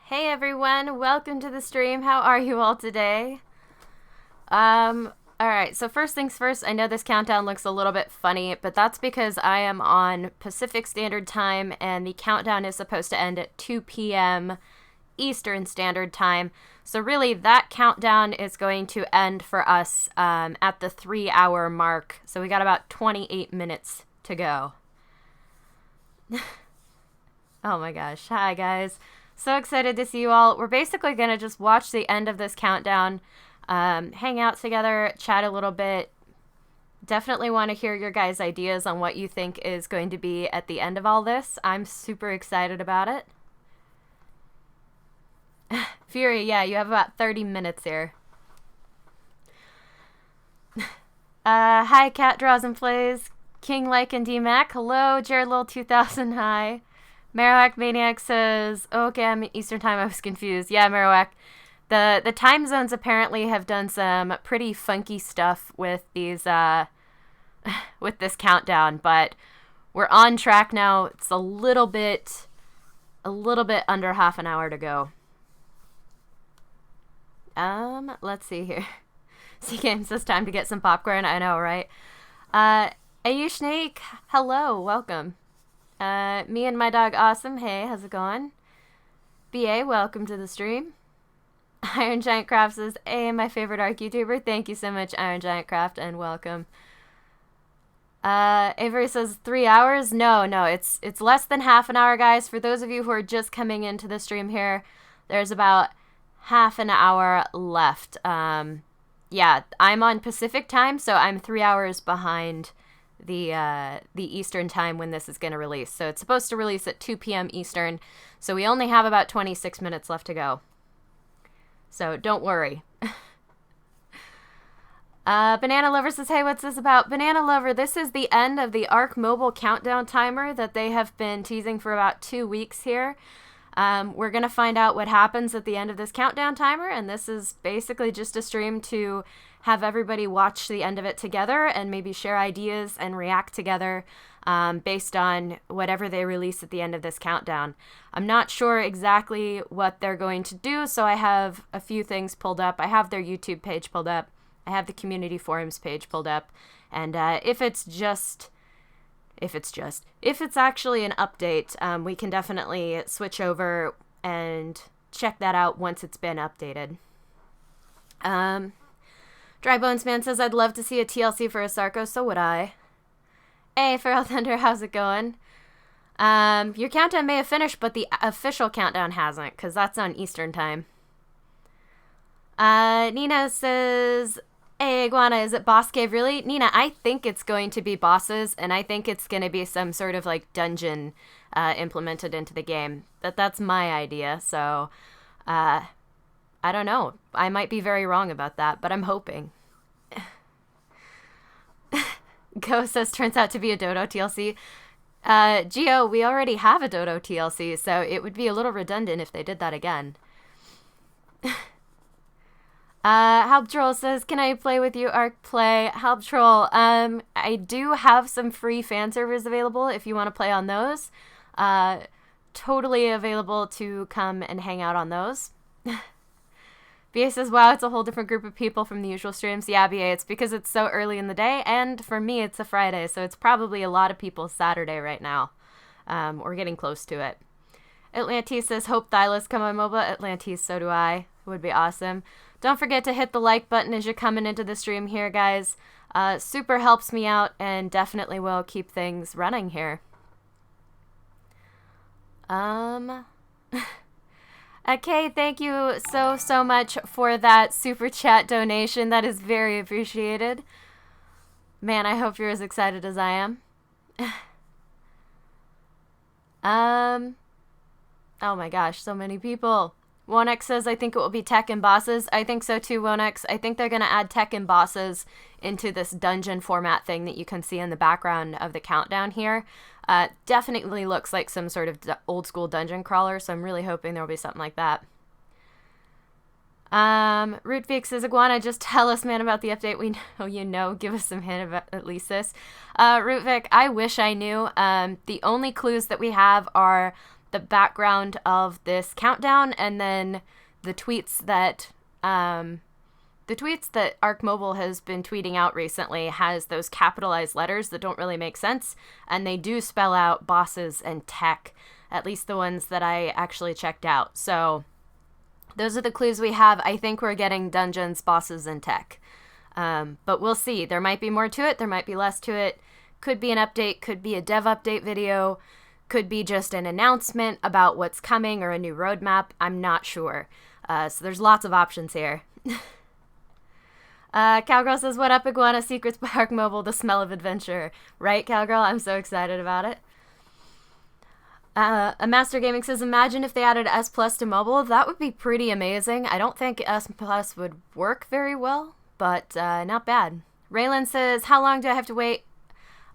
Hey everyone, welcome to the stream. How are you all today? Alright, so first things first, I know this countdown looks a little bit funny, but that's because I am on Pacific Standard Time and the countdown is supposed to end at 2 p.m. Eastern Standard Time. So really, that countdown is going to end for us at the 3-hour mark. So we got about 28 minutes to go. Oh my gosh. Hi guys. So excited to see you all. We're basically going to just watch the end of this countdown, hang out together, chat a little bit. Definitely want to hear your guys' ideas on what you think is going to be at the end of all this. I'm super excited about it. Fury, yeah, you have about 30 minutes here. Hi, Cat Draws and Plays. King Like and D-Mac. Hello, Jared Lil 2000, hi. Marowak Maniac says, oh, okay, I'm in Eastern Time, I was confused. Yeah, Marowak. The time zones apparently have done some pretty funky stuff with these, with this countdown, but we're on track now. It's a little bit under half an hour to go. Let's see here. C-Game says time to get some popcorn. I know, right? Ayu Snake, hello, welcome. Me and my dog Awesome, hey, how's it going? BA, welcome to the stream. Iron Giant Craft says, hey, my favorite ARK YouTuber. Thank you so much, Iron Giant Craft, and welcome. Avery says 3 hours. No, it's less than half an hour, guys. For those of you who are just coming into the stream here, there's about half an hour left. Yeah, I'm on Pacific time, so I'm 3 hours behind the Eastern time when this is going to release. So it's supposed to release at 2 p.m. Eastern, so we only have about 26 minutes left to go. So don't worry. Banana Lover says, hey, what's this about? Banana Lover, this is the end of the ARK mobile countdown timer that they have been teasing for about 2 weeks here. We're going to find out what happens at the end of this countdown timer, and this is basically just a stream to have everybody watch the end of it together and maybe share ideas and react together based on whatever they release at the end of this countdown. I'm not sure exactly what they're going to do, so I have a few things pulled up. I have their YouTube page pulled up. I have the community forums page pulled up. And if it's actually an update, we can definitely switch over and check that out once it's been updated. Dry Bones Man says, I'd love to see a TLC for Asarco, so would I. Hey, Feral Thunder, how's it going? Your countdown may have finished, but the official countdown hasn't, because that's on Eastern time. Nina says, hey, Iguana, is it Boss Cave, really? Nina, I think it's going to be bosses, and I think it's going to be some sort of, like, dungeon implemented into the game. That's my idea, so, I don't know. I might be very wrong about that, but I'm hoping. Go says, turns out to be a Dodo TLC. Geo, we already have a Dodo TLC, so it would be a little redundant if they did that again. Halp Troll says, can I play with you, ARK Play? Halp Troll, I do have some free fan servers available if you want to play on those. Totally available to come and hang out on those. BA says, wow, it's a whole different group of people from the usual streams. Yeah, BA, it's because it's so early in the day, and for me, it's a Friday, so it's probably a lot of people's Saturday right now. We're getting close to it. Atlantis says, hope Thylas come on mobile. Atlantis, so do I. It would be awesome. Don't forget to hit the like button as you're coming into the stream here, guys. Super helps me out and definitely will keep things running here. Okay, thank you so much for that super chat donation. That is very appreciated. Man, I hope you're as excited as I am. Oh my gosh, so many people. Wonex says, I think it will be tech and bosses. I think so too, Wonex. I think they're going to add tech and bosses into this dungeon format thing that you can see in the background of the countdown here. Definitely looks like some sort of old school dungeon crawler, so I'm really hoping there will be something like that. Rootvic says, Iguana, just tell us, man, about the update. We know you know. Give us some hint about at least this. Rootvic, I wish I knew. The only clues that we have are the background of this countdown, and then the tweets that ARK Mobile has been tweeting out recently has those capitalized letters that don't really make sense, and they do spell out bosses and tech, at least the ones that I actually checked out. So those are the clues we have. I think we're getting dungeons, bosses, and tech. But we'll see. There might be more to it. There might be less to it. Could be an update. Could be a dev update video. Could be just an announcement about what's coming or a new roadmap. I'm not sure. So there's lots of options here. Cowgirl says, what up, Iguana? Secrets by ARK Mobile, the smell of adventure. Right, Cowgirl? I'm so excited about it. A Master Gaming says, imagine if they added S Plus to mobile. That would be pretty amazing. I don't think S Plus would work very well, but not bad. Raylan says, how long do I have to wait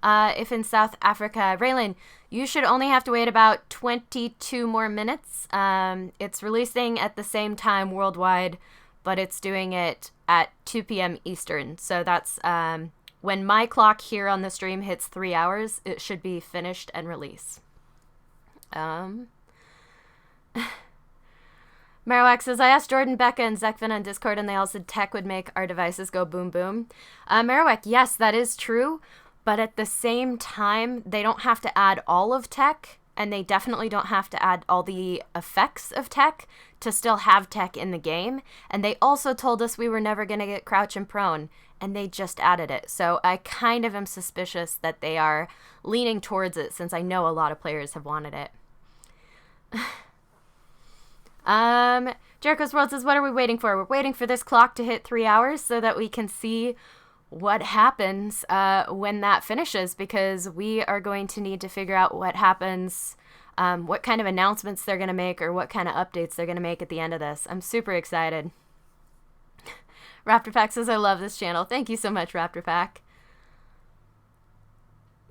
if in South Africa? Raylan, you should only have to wait about 22 more minutes. It's releasing at the same time worldwide, but it's doing it at 2 p.m. Eastern. So that's when my clock here on the stream hits 3 hours, it should be finished and released. Marowak says, I asked Jordan, Becca, and Zekvin on Discord, and they all said tech would make our devices go boom boom. Marowak, yes, that is true, but at the same time, they don't have to add all of tech, and they definitely don't have to add all the effects of tech to still have tech in the game. And they also told us we were never going to get crouch and prone, and they just added it. So I kind of am suspicious that they are leaning towards it, since I know a lot of players have wanted it. Jericho's World says, what are we waiting for? We're waiting for this clock to hit 3 hours so that we can see what happens when that finishes, because we are going to need to figure out what happens, what kind of announcements they're going to make, or what kind of updates they're going to make at the end of this. I'm super excited. Raptor Pack says, I love this channel. Thank you so much, Raptor Pack.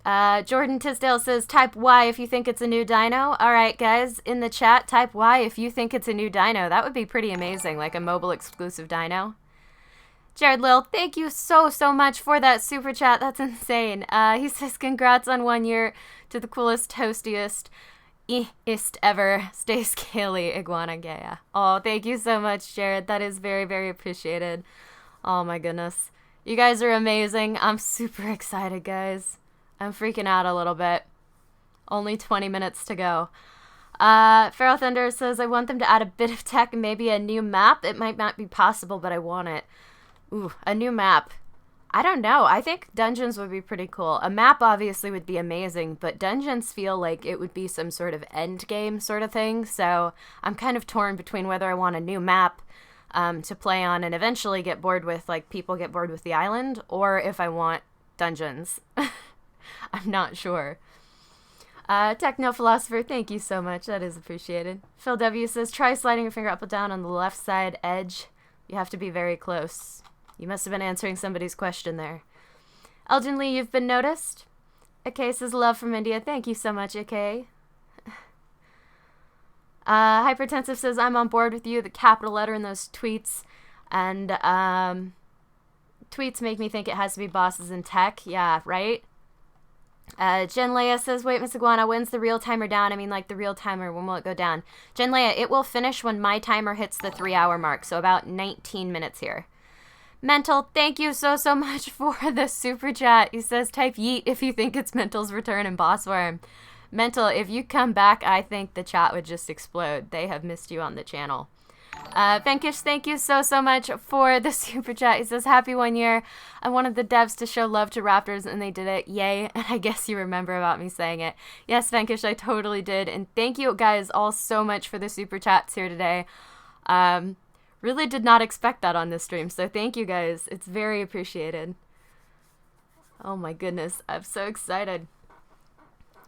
Jordan Tisdale says, type Y if you think it's a new dino. Alright, guys, in the chat, type Y if you think it's a new dino. That would be pretty amazing, like a mobile exclusive dino. Jared Lil, thank you so much for that super chat. That's insane. He says, congrats on 1 year to the coolest, toastiest, ever. Stay scaly, Iguana Gaia. Oh, thank you so much, Jared. That is very, very appreciated. Oh my goodness. You guys are amazing. I'm super excited, guys. I'm freaking out a little bit. Only 20 minutes to go. Feral Thunder says, I want them to add a bit of tech and maybe a new map. It might not be possible, but I want it. Ooh, a new map. I don't know. I think dungeons would be pretty cool. A map obviously would be amazing, but dungeons feel like it would be some sort of end game sort of thing. So I'm kind of torn between whether I want a new map to play on and eventually get bored with, like people get bored with the island, or if I want dungeons. I'm not sure. Techno Philosopher, thank you so much. That is appreciated. Phil W says, try sliding your finger up and down on the left side edge. You have to be very close. You must have been answering somebody's question there. Elgin Lee, you've been noticed. Akay says, love from India. Thank you so much, Akay. Hypertensive says, I'm on board with you. The capital letter in those tweets. And tweets make me think it has to be bosses in tech. Yeah, right? Jen Leia says, wait, Miss Iguana, when's the real timer down? I mean, like the real timer, when will it go down? Jen Leia, it will finish when my timer hits the 3 hour mark. So about 19 minutes here. Mental, thank you so much for the super chat. He says, type yeet if you think it's Mental's return in Boss Worm. Mental, if you come back, I think the chat would just explode. They have missed you on the channel. Venkish, thank you so much for the super chat. He says, happy 1 year. I wanted the devs to show love to Raptors, and they did it. Yay. And I guess you remember about me saying it. Yes, Venkish, I totally did. And thank you guys all so much for the super chats here today. Really did not expect that on this stream, so thank you guys. It's very appreciated. Oh my goodness, I'm so excited.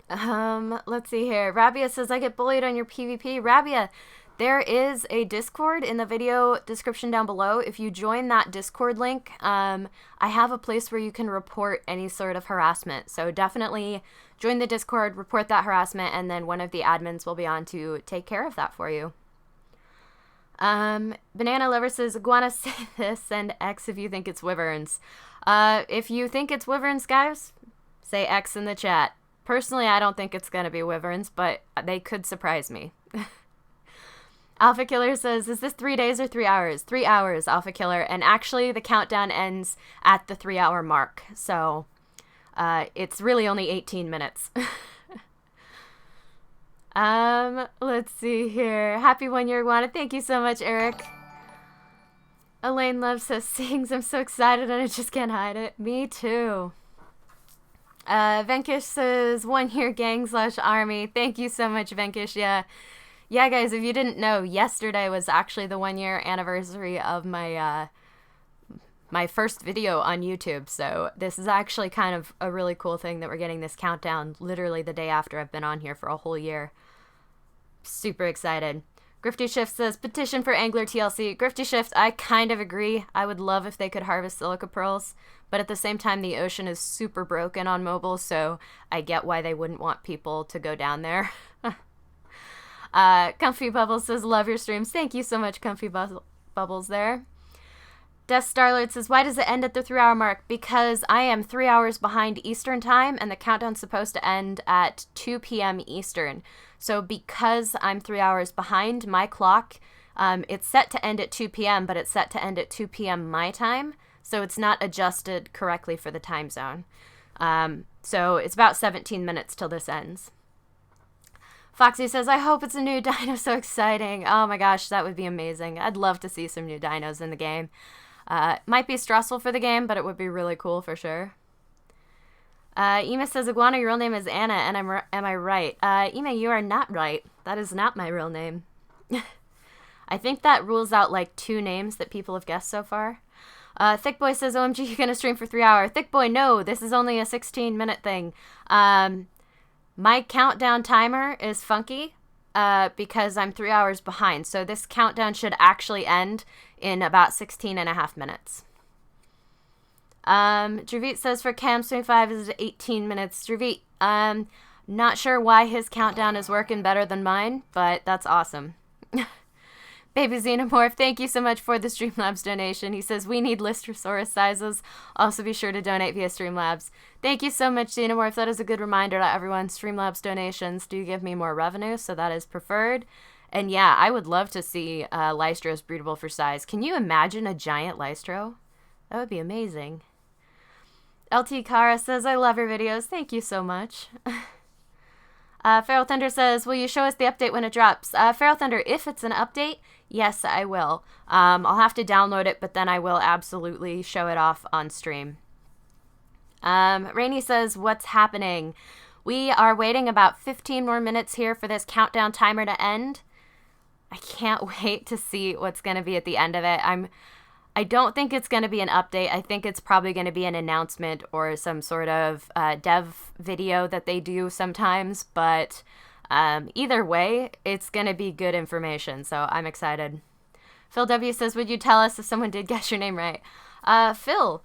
Let's see here. Rabia says, I get bullied on your PvP. Rabia, there is a Discord in the video description down below. If you join that Discord link, I have a place where you can report any sort of harassment. So definitely join the Discord, report that harassment, and then one of the admins will be on to take care of that for you. Banana Lover says, Iguana, say this, and X if you think it's wyverns. If you think it's wyverns, guys, say X in the chat. Personally, I don't think it's going to be wyverns, but they could surprise me. Alpha Killer says, is this 3 days or 3 hours? 3 hours, Alpha Killer. And actually, the countdown ends at the 3-hour mark. So it's really only 18 minutes. Let's see here. Happy 1 year, Iguana. Thank you so much, Eric. Elaine Love says, sings. I'm so excited and I just can't hide it. Me too. Venkish says, 1 year gang / army. Thank you so much, Venkish. Yeah, guys, if you didn't know, yesterday was actually the 1 year anniversary of my my first video on YouTube. So this is actually kind of a really cool thing that we're getting this countdown literally the day after I've been on here for a whole year. Super excited. Grifty Shift says, petition for Angler TLC. Grifty Shift, I kind of agree. I would love if they could harvest silica pearls, but at the same time, the ocean is super broken on mobile, so I get why they wouldn't want people to go down there. Comfy Bubbles says, love your streams. Thank you so much, Comfy Bubbles there. Death Starlord says, why does it end at the 3-hour mark? Because I am 3 hours behind Eastern time, and the countdown's supposed to end at 2 p.m. Eastern. So because I'm 3 hours behind my clock, it's set to end at 2 p.m., but it's set to end at 2 p.m. my time, so it's not adjusted correctly for the time zone. So it's about 17 minutes till this ends. Foxy says, I hope it's a new dino, so exciting. Oh my gosh, that would be amazing. I'd love to see some new dinos in the game. Might be stressful for the game, but it would be really cool for sure. Ema says, Iguana, your real name is Anna, and am I right? Ema, you are not right. That is not my real name. I think that rules out like 2 names that people have guessed so far. Thick Boy says, OMG, you're gonna stream for 3 hours. Thick Boy, no, this is only a 16-minute thing. My countdown timer is funky because I'm 3 hours behind. So this countdown should actually end in about 16.5 minutes. Dravit says for Cam 25 is 18 minutes. Dravit, not sure why his countdown is working better than mine, but that's awesome. Baby Xenomorph, thank you so much for the Streamlabs donation. He says, we need Lystrosaurus sizes. Also be sure to donate via Streamlabs. Thank you so much, Xenomorph. That is a good reminder to everyone. Streamlabs donations do give me more revenue, so that is preferred. And yeah, I would love to see Lystros breedable for size. Can you imagine a giant Lystro? That would be amazing. LT Kara says, I love your videos. Thank you so much. Feral Thunder says, will you show us the update when it drops? Feral Thunder, if it's an update, yes, I will. I'll have to download it, but then I will absolutely show it off on stream. Rainy says, what's happening? We are waiting about 15 more minutes here for this countdown timer to end. I can't wait to see what's going to be at the end of it. I don't think it's going to be an update. I think it's probably going to be an announcement or some sort of dev video that they do sometimes. But either way, it's going to be good information. So I'm excited. Phil W. says, would you tell us if someone did guess your name right? Phil,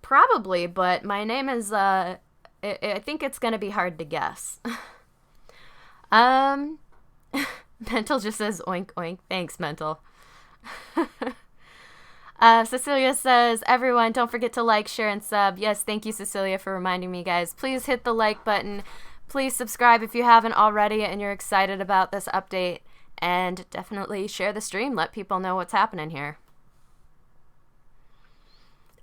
probably, but my name is, I think it's going to be hard to guess. Mental just says, oink, oink. Thanks, Mental. Cecilia says, everyone, don't forget to like, share, and sub. Yes, thank you, Cecilia, for reminding me, guys. Please hit the like button. Please subscribe if you haven't already and you're excited about this update. And definitely share the stream. Let people know what's happening here.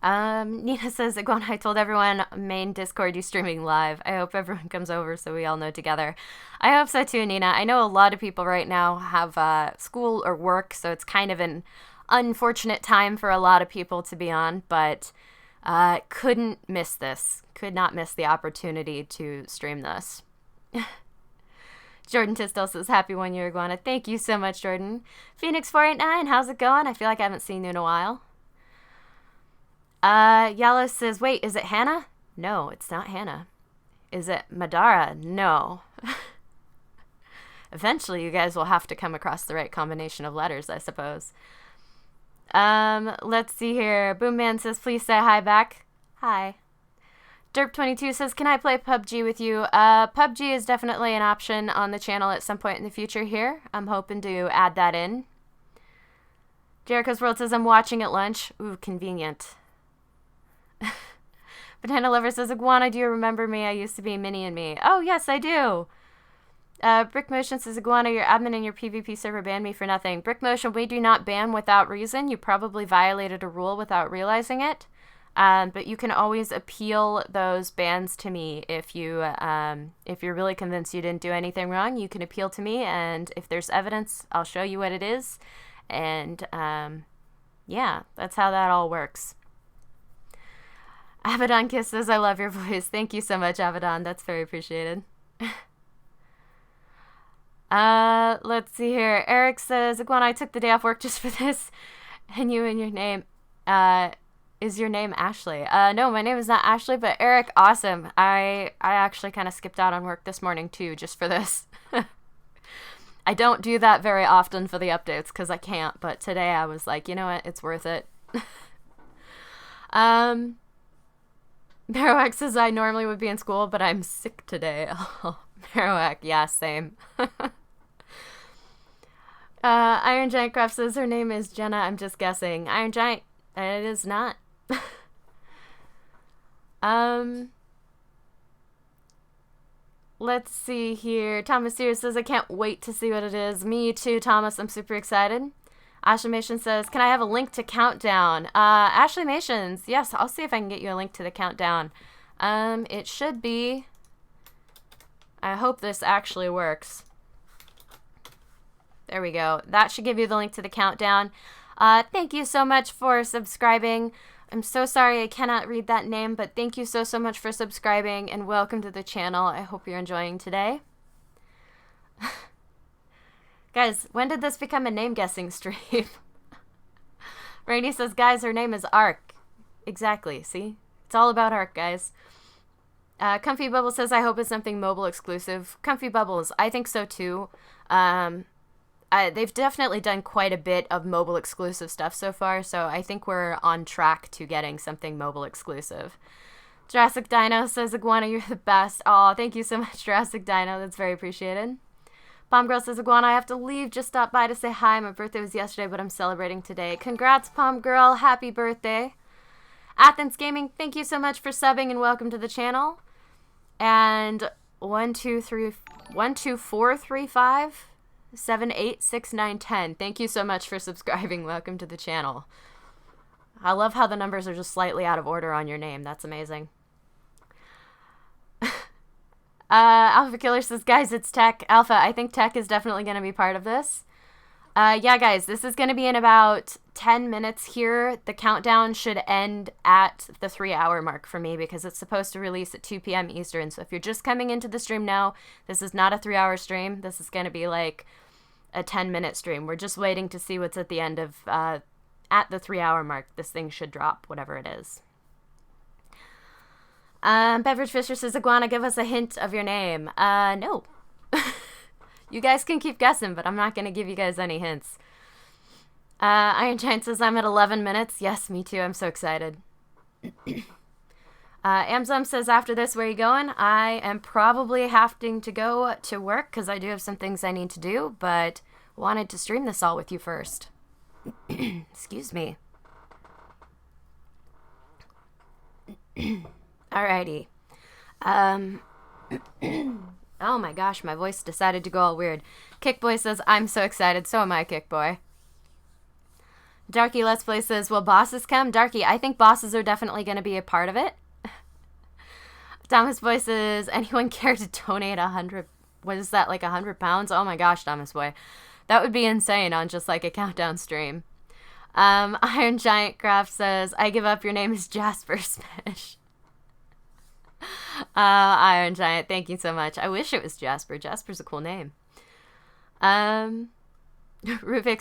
Nina says, Iguana, I told everyone, main Discord, you streaming live. I hope everyone comes over so we all know together. I hope so too, Nina. I know a lot of people right now have school or work, so it's kind of an unfortunate time for a lot of people to be on, but couldn't miss this. Could not miss the opportunity to stream this. Jordan Tistel says, happy 1 year, Iguana. Thank you so much, Jordan. Phoenix489, how's it going? I feel like I haven't seen you in a while. Yellow says, wait, is it Hannah? No, it's not Hannah. Is it Madara? No. Eventually, you guys will have to come across the right combination of letters, I suppose. Let's see here. Boomman says, please say hi back. Hi. Derp22 says, can I play PUBG with you? PUBG is definitely an option on the channel at some point in the future here. I'm hoping to add that in. Jericho's World says, I'm watching at lunch. Ooh, convenient. Banana Lover says, Iguana, do you remember me? I used to be Minnie and Me. Oh, yes, I do. Brick Motion says, Iguana, your admin and your PvP server banned me for nothing. Brick Motion, we do not ban without reason. You probably violated a rule without realizing it. But you can always appeal those bans to me if you're really convinced you didn't do anything wrong. You can appeal to me, and if there's evidence, I'll show you what it is. And yeah, that's how that all works. Abaddon Kiss says, I love your voice. Thank you so much, Abaddon. That's very appreciated. Let's see here. Eric says, Iguana, I took the day off work just for this. And you and your name. Is your name Ashley? No, my name is not Ashley, but Eric, awesome. I actually kind of skipped out on work this morning too, just for this. I don't do that very often for the updates because I can't, but today I was like, you know what, it's worth it. Marowak says, I normally would be in school, but I'm sick today. Oh, Marowak, yeah, same. Iron Giant Craft says her name is Jenna, I'm just guessing. Iron Giant, it is not. Let's see here. Thomas here says, I can't wait to see what it is. Me too, Thomas. I'm super excited. Ashley Mation says, can I have a link to Countdown? Ashley Mations, yes, I'll see if I can get you a link to the Countdown. It should be. I hope this actually works. There we go. That should give you the link to the Countdown. Thank you so much for subscribing. I'm so sorry I cannot read that name, but thank you so much for subscribing, and welcome to the channel. I hope you're enjoying today. Guys, when did this become a name-guessing stream? Rainy says, guys, her name is ARK. Exactly, see? It's all about ARK, guys. Comfy Bubble says, I hope it's something mobile exclusive. Comfy Bubbles, I think so too. They've definitely done quite a bit of mobile exclusive stuff so far, so I think we're on track to getting something mobile exclusive. Jurassic Dino says, Iguana, you're the best. Aw, thank you so much, Jurassic Dino. That's very appreciated. Palm Girl says, Iguana, I have to leave. Just stop by to say hi. My birthday was yesterday, but I'm celebrating today. Congrats, Palm Girl. Happy birthday. Athens Gaming, thank you so much for subbing and welcome to the channel. And 1, 2, 3, 1, 2, 4, 3, 5, 7, 8, 6, 9, 10. Thank you so much for subscribing. Welcome to the channel. I love how the numbers are just slightly out of order on your name. That's amazing. Alpha Killer says, guys, it's Tech. Alpha, I think Tech is definitely going to be part of this. Yeah, guys, this is going to be in about 10 minutes here. The countdown should end at the 3-hour mark for me because it's supposed to release at 2 p.m. Eastern. So if you're just coming into the stream now, this is not a 3-hour stream. This is going to be like a 10-minute stream. We're just waiting to see what's at the end of, at the 3-hour mark. This thing should drop, whatever it is. Beverage Fisher says, Iguana, give us a hint of your name. No. You guys can keep guessing, but I'm not going to give you guys any hints. Iron Giant says, I'm at 11 minutes. Yes, me too. I'm so excited. Amzum says, after this, where are you going? I am probably having to go to work because I do have some things I need to do, but wanted to stream this all with you first. Excuse me. Alrighty. Oh my gosh, my voice decided to go all weird. Kickboy says, I'm so excited. So am I, Kickboy. Darky Let's Play says, will bosses come? Darky, I think bosses are definitely going to be a part of it. Thomas Boy says, anyone care to donate 100? What is that, like 100 pounds? Oh my gosh, Thomas Boy. That would be insane on just like a countdown stream. Iron Giant Craft says, I give up. Your name is Jasper Smash. Iron Giant, thank you so much. I wish it was Jasper. Jasper's a cool name. Rufix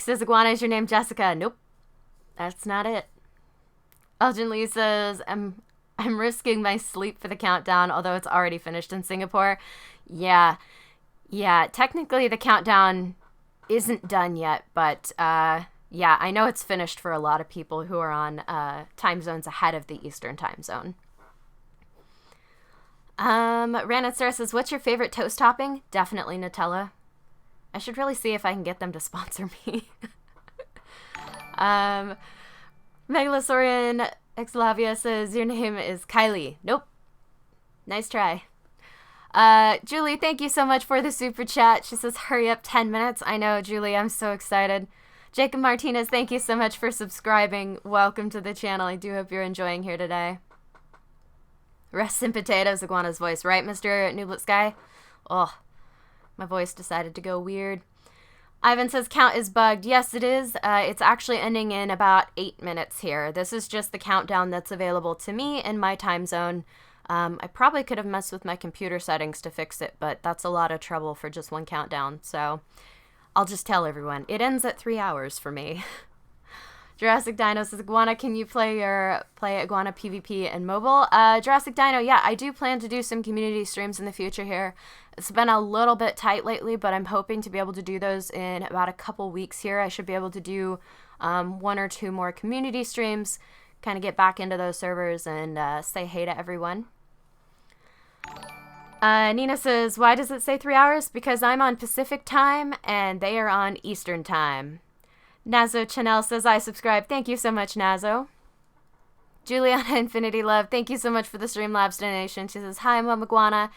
says, Iguana, is your name Jessica? Nope. That's not it. Elgin Lee says, I'm risking my sleep for the countdown, although it's already finished in Singapore. Yeah, technically the countdown isn't done yet, but yeah, I know it's finished for a lot of people who are on time zones ahead of the Eastern time zone. Ranet Sarah says, what's your favorite toast topping? Definitely Nutella. I should really see if I can get them to sponsor me. Megalosaurian Exlavia says, your name is Kylie. Nope. Nice try. Julie, thank you so much for the super chat. She says, hurry up 10 minutes. I know, Julie, I'm so excited. Jacob Martinez, thank you so much for subscribing. Welcome to the channel. I do hope you're enjoying here today. Rest in potatoes, Iguana's voice, right, Mr. Nublet Sky? Oh, my voice decided to go weird. Ivan says, count is bugged. Yes, it is. It's actually ending in about 8 minutes here. This is just the countdown that's available to me in my time zone. I probably could have messed with my computer settings to fix it, but that's a lot of trouble for just one countdown. So I'll just tell everyone. It ends at 3 hours for me. Jurassic Dino says, Iguana, can you play Iguana PvP and mobile? Jurassic Dino, yeah, I do plan to do some community streams in the future here. It's been a little bit tight lately, but I'm hoping to be able to do those in about a couple weeks here. I should be able to do 1 or 2 more community streams, kind of get back into those servers and say hey to everyone. Nina says, why does it say 3 hours? Because I'm on Pacific time and they are on Eastern time. Nazo Chanel says, I subscribe. Thank you so much, Nazo. Juliana Infinity Love, thank you so much for the Streamlabs donation. She says, hi, Mom Iguana.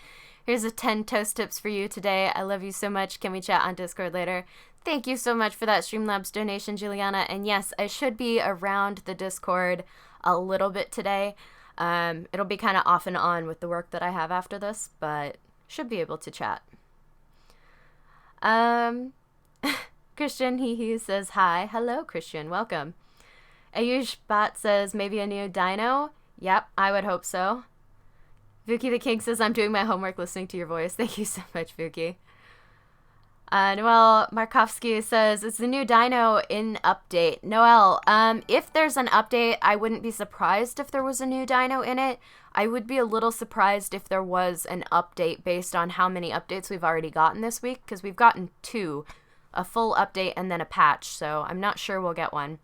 Here's a 10 toast tips for you today. I love you so much. Can we chat on Discord later? Thank you so much for that Streamlabs donation, Juliana. And yes, I should be around the Discord a little bit today. It'll be kind of off and on with the work that I have after this, but should be able to chat. Christian he says hi. Hello, Christian. Welcome. Ayush Bhat says, maybe a new dino? Yep, I would hope so. Vuki the King says, I'm doing my homework listening to your voice. Thank you so much, Vuki. Noel Markovsky says, it's the new dino in update. Noel, if there's an update, I wouldn't be surprised if there was a new dino in it. I would be a little surprised if there was an update based on how many updates we've already gotten this week, because we've gotten 2. A full update and then a patch, so I'm not sure we'll get one.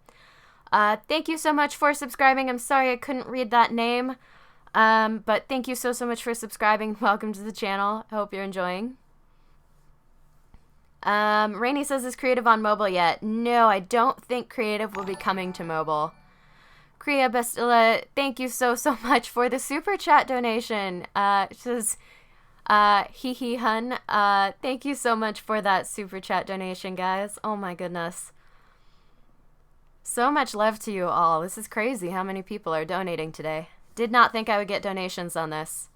Thank you so much for subscribing. I'm sorry I couldn't read that name, but thank you so much for subscribing. Welcome to the channel. I hope you're enjoying. Rainy says, is creative on mobile yet? No, I don't think creative will be coming to mobile. Kriya Bastilla, thank you so much for the super chat donation. She says, hun, thank you so much for that super chat donation, guys. Oh my goodness. So much love to you all. This is crazy how many people are donating today. Did not think I would get donations on this.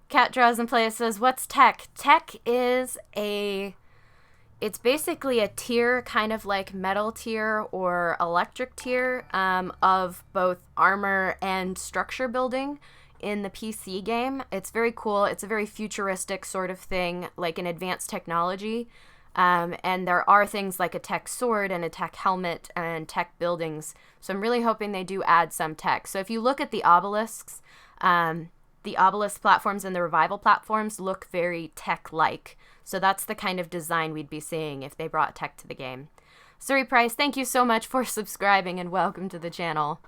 Cat Draws and Plays says, what's tech? Tech is it's basically a tier, kind of like metal tier or electric tier, of both armor and structure building in the PC game. It's very cool. It's a very futuristic sort of thing, like an advanced technology. And there are things like a tech sword and a tech helmet and tech buildings. So I'm really hoping they do add some tech. So if you look at the obelisks, the obelisk platforms and the revival platforms look very tech-like. So that's the kind of design we'd be seeing if they brought tech to the game. Suri Price, thank you so much for subscribing and welcome to the channel.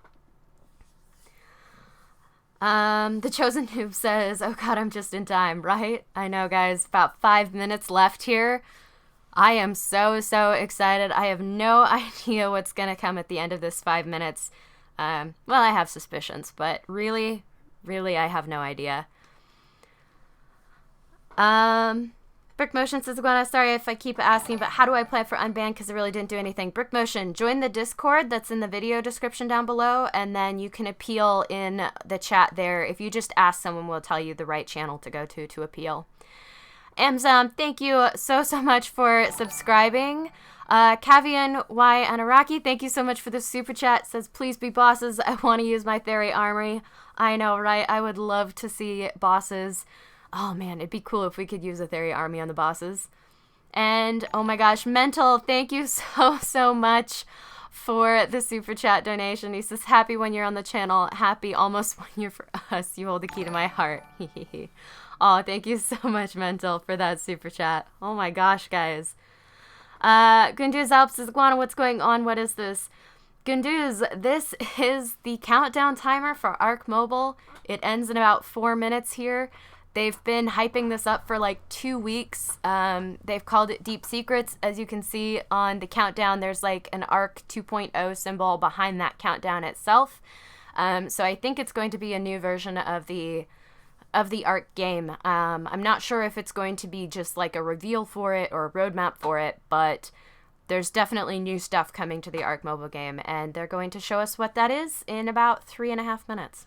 The Chosen Noob says, oh god, I'm just in time, right? I know, guys, about 5 minutes left here. I am so excited. I have no idea what's going to come at the end of this 5 minutes. Well, I have suspicions, but really, I have no idea. Brick Motion says, Iguana, sorry if I keep asking, but how do I apply for unbanned? Because I really didn't do anything. Brick Motion, join the Discord that's in the video description down below, and then you can appeal in the chat there. If you just ask, someone will tell you the right channel to go to appeal. Amzam, thank you so much for subscribing. Kavian Y Anaraki, thank you so much for the super chat. Says, please be bosses. I want to use my Theory Armory. I know, right? I would love to see bosses. Oh man, it'd be cool if we could use a Theory Army on the bosses. And oh my gosh, Mental, thank you so much for the super chat donation. He says, happy 1 year on the channel. Happy almost 1 year for us. You hold the key to my heart. Oh, thank you so much, Mental, for that super chat. Oh my gosh, guys. Gunduz Alps says, Iguana, what's going on? What is this? Gunduz, this is the countdown timer for ARK Mobile. It ends in about 4 minutes here. They've been hyping this up for like 2 weeks. They've called it Deep Secrets. As you can see on the countdown, there's like an ARK 2.0 symbol behind that countdown itself. So I think it's going to be a new version of the ARK game. I'm not sure if it's going to be just like a reveal for it or a roadmap for it, but there's definitely new stuff coming to the ARK mobile game, and they're going to show us what that is in about 3.5 minutes.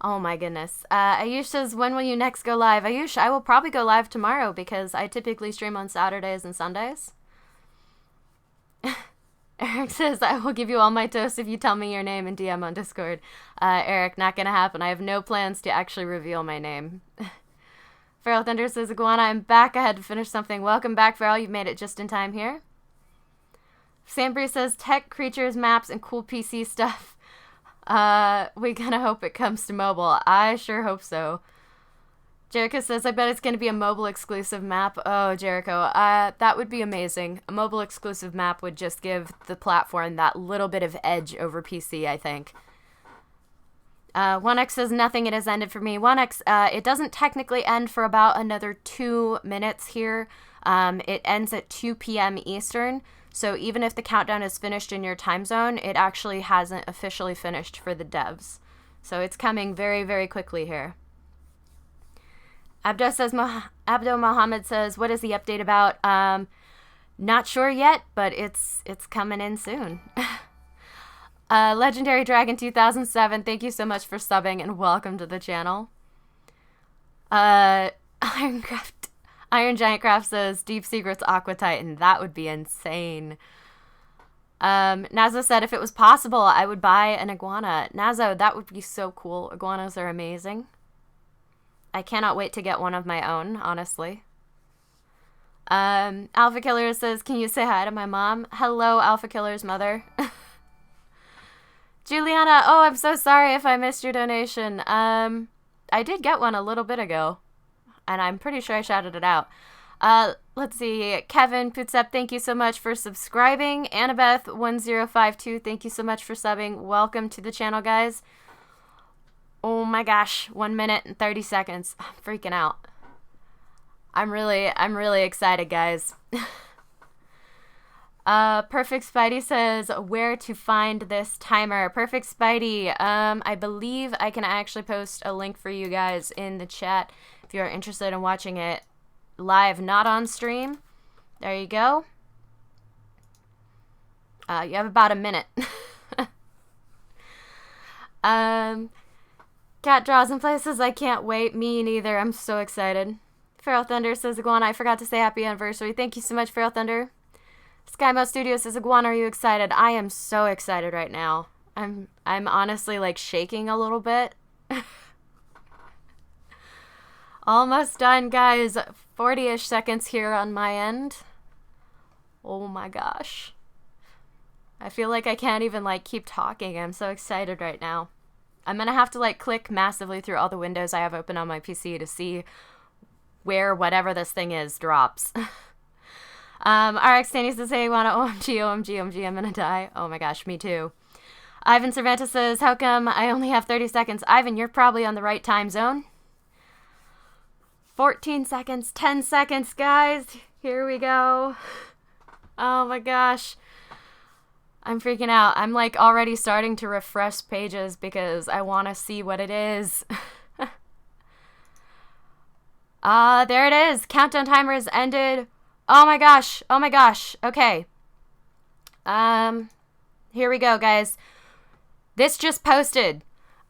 Oh my goodness. Ayush says, when will you next go live? Ayush, I will probably go live tomorrow because I typically stream on Saturdays and Sundays. Eric says, I will give you all my toast if you tell me your name and DM on Discord. Eric, not gonna happen. I have no plans to actually reveal my name. Feral Thunder says, Iguana, I'm back. I had to finish something. Welcome back, Feral. You've made it just in time here. Sambry says, tech, creatures, maps, and cool PC stuff. We gonna hope it comes to mobile. I sure hope so. Jericho says, I bet it's gonna be a mobile exclusive map. Oh, Jericho, that would be amazing. A mobile exclusive map would just give the platform that little bit of edge over PC, I think. 1x says, nothing, it has ended for me. 1x, it doesn't technically end for about another 2 minutes here. It ends at 2 p.m. Eastern. So even if the countdown is finished in your time zone, it actually hasn't officially finished for the devs. So it's coming very, very quickly here. Abdo Mohammed says, what is the update about? Not sure yet, but it's coming in soon. Legendary Dragon 2007, thank you so much for subbing and welcome to the channel. Iron Giant Craft says, Deep Secrets Aqua Titan. That would be insane. Nazo said, if it was possible, I would buy an iguana. Nazo, that would be so cool. Iguanas are amazing. I cannot wait to get one of my own, honestly. Alpha Killer says, can you say hi to my mom? Hello, Alpha Killer's mother. Juliana, oh, I'm so sorry if I missed your donation. I did get one a little bit ago. And I'm pretty sure I shouted it out. Let's see. Kevin Putsep, thank you so much for subscribing. Annabeth1052, thank you so much for subbing. Welcome to the channel, guys. Oh my gosh, 1 minute and 30 seconds. I'm freaking out. I'm really excited, guys. Perfect Spidey says, where to find this timer? Perfect Spidey, I believe I can actually post a link for you guys in the chat if you're interested in watching it live, not on stream. There you go. You have about a minute. Cat draws and places. I can't wait. Me neither. I'm so excited. Feral Thunder says, Iguana, I forgot to say happy anniversary. Thank you so much, Feral Thunder. Skymo Studio says, Iguana, are you excited? I am so excited right now. I'm honestly like shaking a little bit. Almost done, guys. 40-ish seconds here on my end. Oh my gosh. I feel like I can't even like keep talking. I'm so excited right now. I'm gonna have to like click massively through all the windows I have open on my PC to see where whatever this thing is drops. RX Tanny says, hey, Iguana, OMG, OMG, OMG, I'm gonna die. Oh my gosh, me too. Ivan Cervantes says, how come I only have 30 seconds? Ivan, you're probably on the right time zone. 14 seconds, 10 seconds, guys. Here we go. Oh my gosh. I'm freaking out. I'm like already starting to refresh pages because I want to see what it is. There it is. Countdown timer has ended. Oh my gosh. Oh my gosh. Okay. Here we go, guys. This just posted.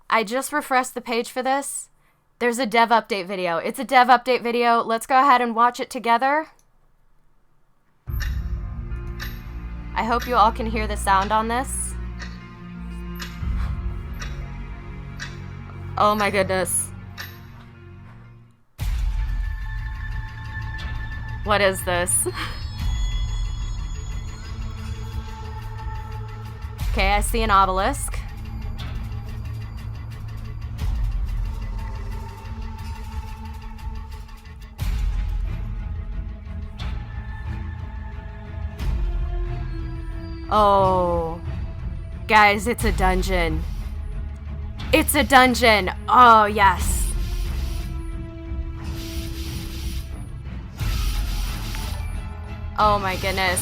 I just refreshed the page for this. There's a dev update video. It's a dev update video. Let's go ahead and watch it together. I hope you all can hear the sound on this. Oh my goodness. What is this? Okay, I see an obelisk. Oh, guys, it's a dungeon. It's a dungeon. Oh, yes. Oh my goodness.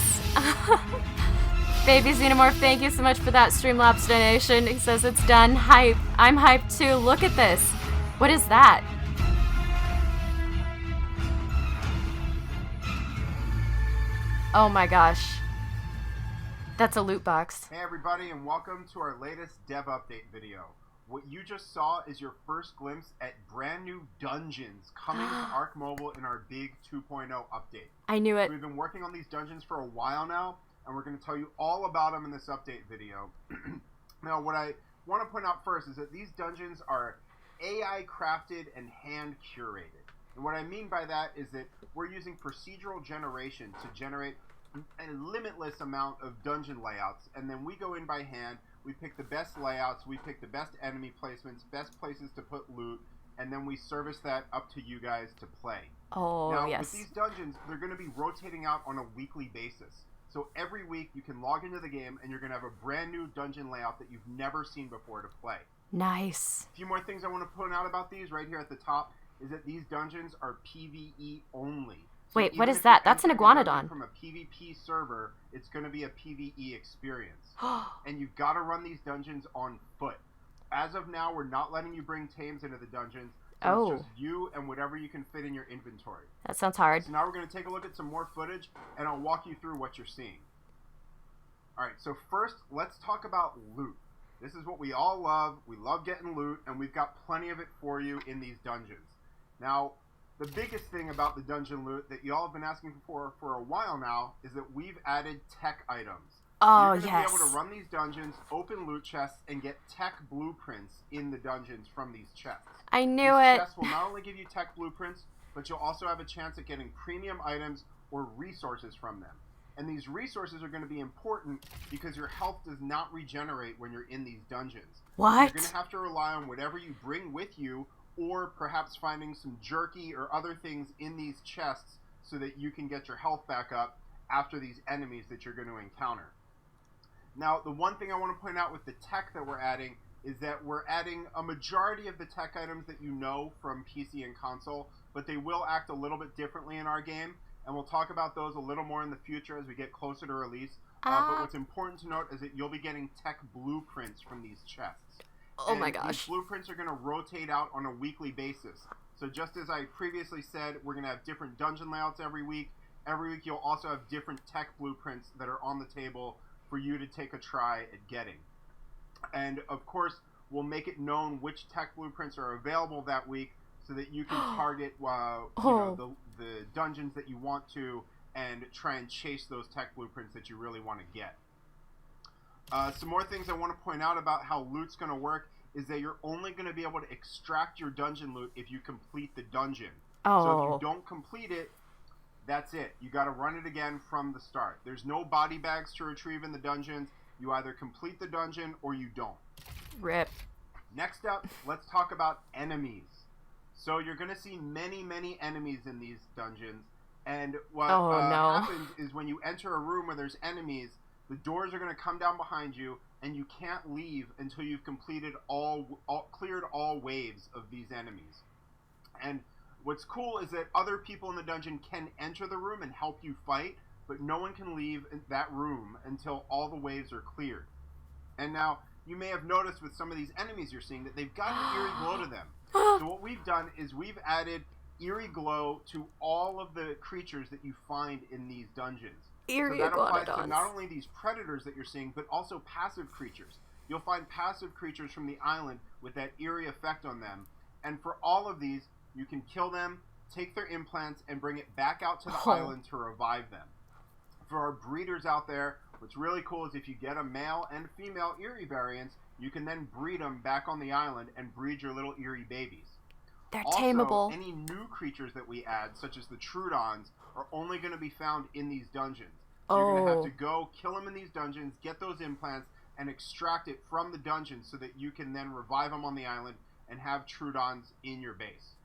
Baby Xenomorph, thank you so much for that Streamlabs donation. He says it's done. Hype. I'm hyped too. Look at this. What is that? Oh my gosh. That's a loot box. Hey everybody, and welcome to our latest dev update video. What you just saw is your first glimpse at brand new dungeons coming to ARK Mobile in our big 2.0 update. I knew it. We've been working on these dungeons for a while now, and we're going to tell you all about them in this update video. Now, what I want to point out first is that these dungeons are AI crafted and hand curated. And what I mean by that is that we're using procedural generation to generate a limitless amount of dungeon layouts, and then we go in by hand. We pick the best layouts, we pick the best enemy placements, best places to put loot, and then we service that up to you guys to play. Oh, now, yes. With these dungeons, they're going to be rotating out on a weekly basis. So every week you can log into the game and you're going to have a brand new dungeon layout that you've never seen before to play. Nice. A few more things I want to point out about these right here at the top is that these dungeons are PvE only. So wait, what is that? That's an Iguanodon. From a PvP server, it's going to be a PvE experience. And you've got to run these dungeons on foot. As of now, we're not letting you bring tames into the dungeons. So it's just you and whatever you can fit in your inventory. That sounds hard. So now we're going to take a look at some more footage, and I'll walk you through what you're seeing. Alright, so first, let's talk about loot. This is what we all love. We love getting loot, and we've got plenty of it for you in these dungeons. Now, the biggest thing about the dungeon loot that y'all have been asking for a while now is that we've added tech items. Oh, you're going to yes. be able to run these dungeons, open loot chests, and get tech blueprints in the dungeons from these chests. I knew these it. chests will not only give you tech blueprints, but you'll also have a chance at getting premium items or resources from them. And these resources are going to be important because your health does not regenerate when you're in these dungeons. What? You're going to have to rely on whatever you bring with you, or perhaps finding some jerky or other things in these chests so that you can get your health back up after these enemies that you're going to encounter. Now, the one thing I want to point out with the tech that we're adding is that we're adding a majority of the tech items that you know from PC and console, but they will act a little bit differently in our game, and we'll talk about those a little more in the future as we get closer to release. But what's important to note is that you'll be getting tech blueprints from these chests. Oh my gosh. These blueprints are going to rotate out on a weekly basis. So just as I previously said, we're going to have different dungeon layouts every week. Every week you'll also have different tech blueprints that are on the table for you to take a try at getting. And of course, we'll make it known which tech blueprints are available that week so that you can target the dungeons that you want to and try and chase those tech blueprints that you really want to get. Some more things I want to point out about how loot's going to work is that you're only going to be able to extract your dungeon loot if you complete the dungeon. So if you don't complete it, that's it. You got to run it again from the start. There's no body bags to retrieve in the dungeons. You either complete the dungeon or you don't. Rip. Next up, let's talk about enemies. So you're going to see many, many enemies in these dungeons. And what happens is when you enter a room where there's enemies, the doors are going to come down behind you, and you can't leave until you've completed cleared all waves of these enemies. And what's cool is that other people in the dungeon can enter the room and help you fight, but no one can leave that room until all the waves are cleared. And now, you may have noticed with some of these enemies you're seeing that they've got an eerie glow to them. So what we've done is we've added eerie glow to all of the creatures that you find in these dungeons. Eerie so that applies Iguanodons. to not only these predators that you're seeing, but also passive creatures. You'll find passive creatures from the island with that eerie effect on them. And for all of these, you can kill them, take their implants, and bring it back out to the island to revive them. For our breeders out there, what's really cool is if you get a male and female eerie variants, you can then breed them back on the island and breed your little eerie babies. They're also, tameable. Any new creatures that we add, such as the Trudons, are only going to be found in these dungeons. So you're going to have to go kill them in these dungeons, get those implants, and extract it from the dungeon so that you can then revive them on the island and have Trudons in your base.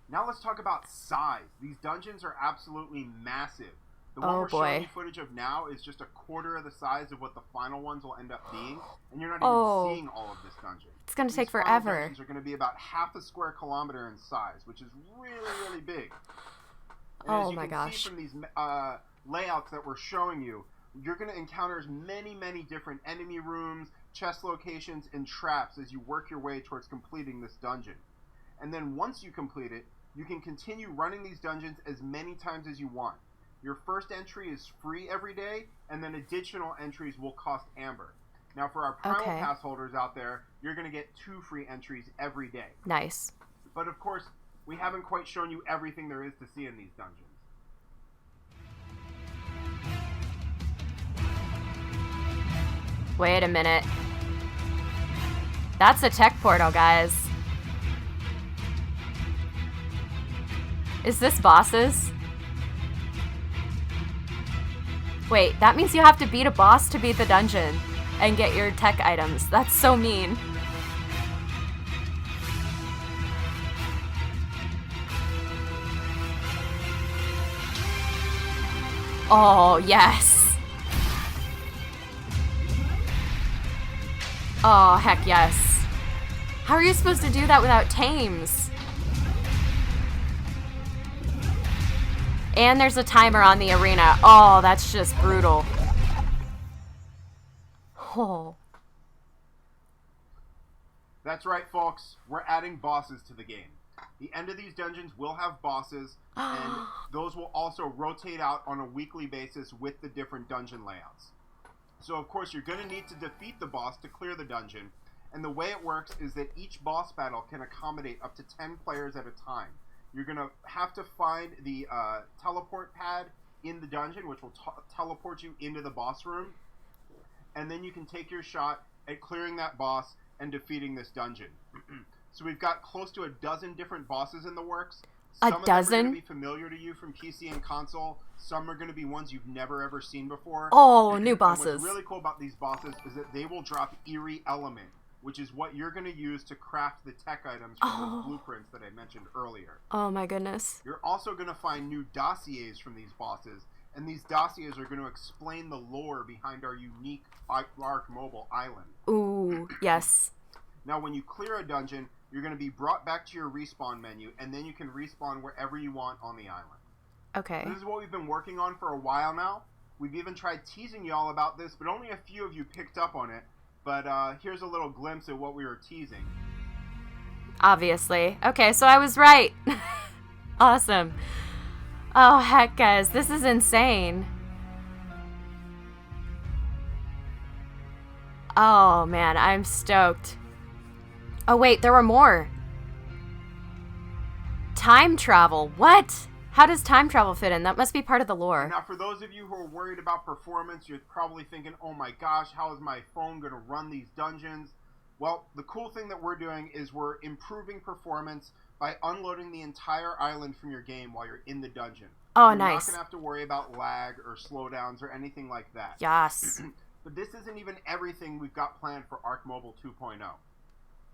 Now let's talk about size. These dungeons are absolutely massive. The one we're showing you footage of now is just a quarter of the size of what the final ones will end up being, and you're not even seeing all of this dungeon. It's going to take These forever. final dungeons are going to be about half a square kilometer in size, which is really, really big. And as you can see from these layouts that we're showing you, you're going to encounter many different enemy rooms, chest locations, and traps as you work your way towards completing this dungeon. And then once you complete it, you can continue running these dungeons as many times as you want. Your first entry is free every day, and then additional entries will cost amber. Now, for our Primal Pass holders out there, you're going to get 2 free entries every day. Nice. But of course, we haven't quite shown you everything there is to see in these dungeons. Wait a minute. That's a tech portal, guys. Is this bosses? Wait, that means you have to beat a boss to beat the dungeon and get your tech items. That's so mean. Oh, yes. Oh, heck yes. How are you supposed to do that without tames? And there's a timer on the arena. Oh, that's just brutal. Oh. That's right, folks. We're adding bosses to the game. The end of these dungeons will have bosses, and those will also rotate out on a weekly basis with the different dungeon layouts. So, of course, you're going to need to defeat the boss to clear the dungeon, and the way it works is that each boss battle can accommodate up to 10 players at a time. You're going to have to find the teleport pad in the dungeon, which will teleport you into the boss room, and then you can take your shot at clearing that boss and defeating this dungeon. So we've got close to a dozen different bosses in the works. Some of them are going to be familiar to you from PC and console. Some are going to be ones you've never ever seen before. Oh, new bosses. And what's really cool about these bosses is that they will drop eerie element, which is what you're going to use to craft the tech items from those blueprints that I mentioned earlier. Oh my goodness. You're also going to find new dossiers from these bosses, and these dossiers are going to explain the lore behind our unique ARK mobile island. Ooh, yes. Now, when you clear a dungeon, you're going to be brought back to your respawn menu, and then you can respawn wherever you want on the island. Okay. This is what we've been working on for a while now. We've even tried teasing y'all about this, but only a few of you picked up on it. But here's a little glimpse of what we were teasing. Obviously. Okay, so I was right. Awesome. Oh, heck, guys. This is insane. Oh, man. I'm stoked. Oh, wait. There were more. Time travel. What? How does time travel fit in? That must be part of the lore. Now, for those of you who are worried about performance, you're probably thinking, oh my gosh, how is my phone going to run these dungeons? Well, the cool thing that we're doing is we're improving performance by unloading the entire island from your game while you're in the dungeon. Oh, you're nice. You're not going to have to worry about lag or slowdowns or anything like that. Yes. But this isn't even everything we've got planned for ARK Mobile 2.0.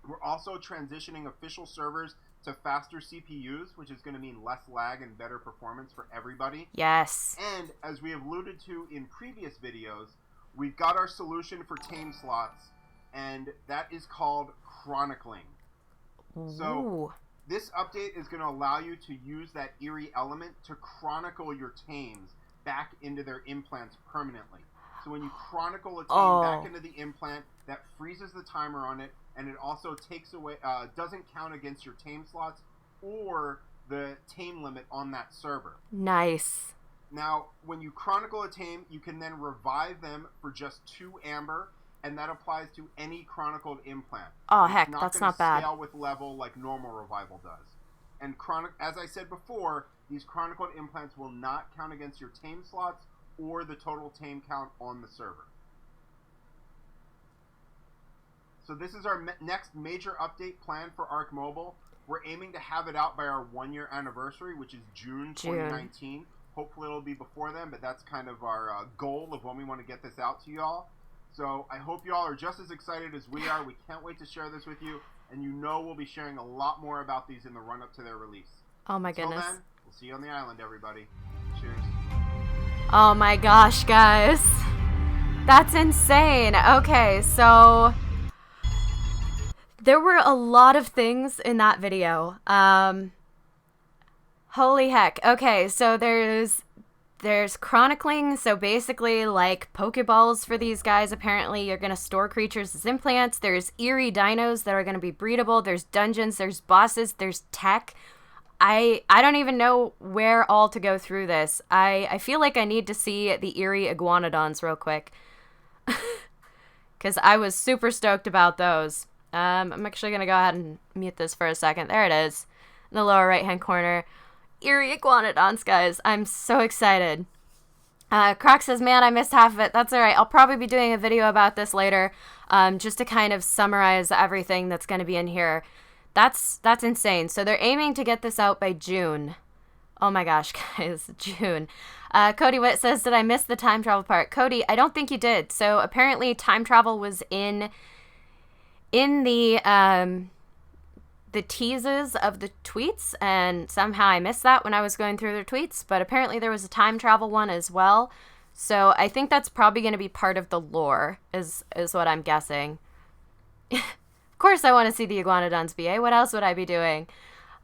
We're also transitioning official servers to faster CPUs, which is going to mean less lag and better performance for everybody. Yes. And as we have alluded to in previous videos, we've got our solution for Tame slots, and that is called chronicling. Ooh. So this update is going to allow you to use that eerie element to chronicle your Tames back into their implants permanently. So when you chronicle a Tame back into the implant, that freezes the timer on it, and it also takes away, doesn't count against your Tame slots or the Tame limit on that server. Nice. Now, when you chronicle a Tame, you can then revive them for just 2 amber, and that applies to any chronicled implant. Oh, heck, that's not bad. It's not going to scale with level like normal revival does. And as I said before, these chronicled implants will not count against your Tame slots or the total Tame count on the server. So this is our next major update planned for ARK Mobile. We're aiming to have it out by our 1-year anniversary, which is June 2019. Hopefully it'll be before then, but that's kind of our goal of when we want to get this out to y'all. So I hope y'all are just as excited as we are. We can't wait to share this with you, and you know we'll be sharing a lot more about these in the run-up to their release. Oh my goodness. Until then, we'll see you on the island, everybody. Cheers. Oh my gosh, guys. That's insane. Okay, so there were a lot of things in that video. Holy heck. Okay, so there's There's chronicling, so basically like Pokeballs for these guys. Apparently you're going to store creatures as implants. There's eerie dinos that are going to be breedable. There's dungeons, there's bosses, there's tech. I don't even know where all to go through this. I feel like I need to see the eerie Iguanodons real quick. Because I was super stoked about those. I'm actually going to go ahead and mute this for a second. There it is. In the lower right-hand corner. Eerie Iguanodons, guys. I'm so excited. Croc says, man, I missed half of it. That's all right. I'll probably be doing a video about this later, just to kind of summarize everything that's going to be in here. That's insane. So they're aiming to get this out by June. Oh my gosh, guys, June. Cody Witt says, did I miss the time travel part? Cody, I don't think you did. So apparently time travel was in the teases of the tweets, and somehow I missed that when I was going through their tweets, but apparently there was a time travel one as well. So I think that's probably going to be part of the lore, is what I'm guessing. Of course I want to see the Iguanodons BA. What else would I be doing?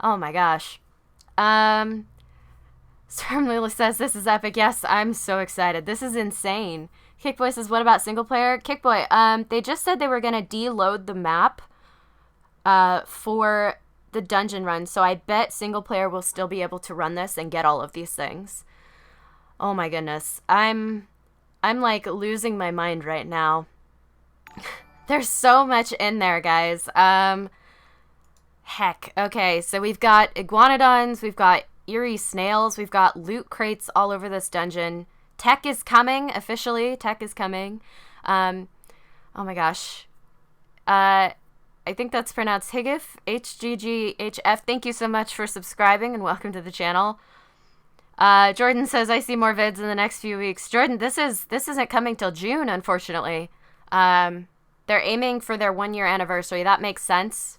Oh my gosh. Storm Lila says, this is epic. Yes, I'm so excited. This is insane. Kickboy says, what about single player? Kickboy, they just said they were going to deload the map for the dungeon run, so I bet single player will still be able to run this and get all of these things. Oh my goodness. I'm like losing my mind right now. There's so much in there, guys. Heck. Okay, so we've got Iguanodons, we've got eerie snails, we've got loot crates all over this dungeon. Tech is coming, officially. Tech is coming. Oh my gosh. I think that's pronounced Higgif, HGGHF. Thank you so much for subscribing and welcome to the channel. Jordan says, I see more vids in the next few weeks. Jordan, this isn't coming till June, unfortunately. They're aiming for their 1 year anniversary. That makes sense.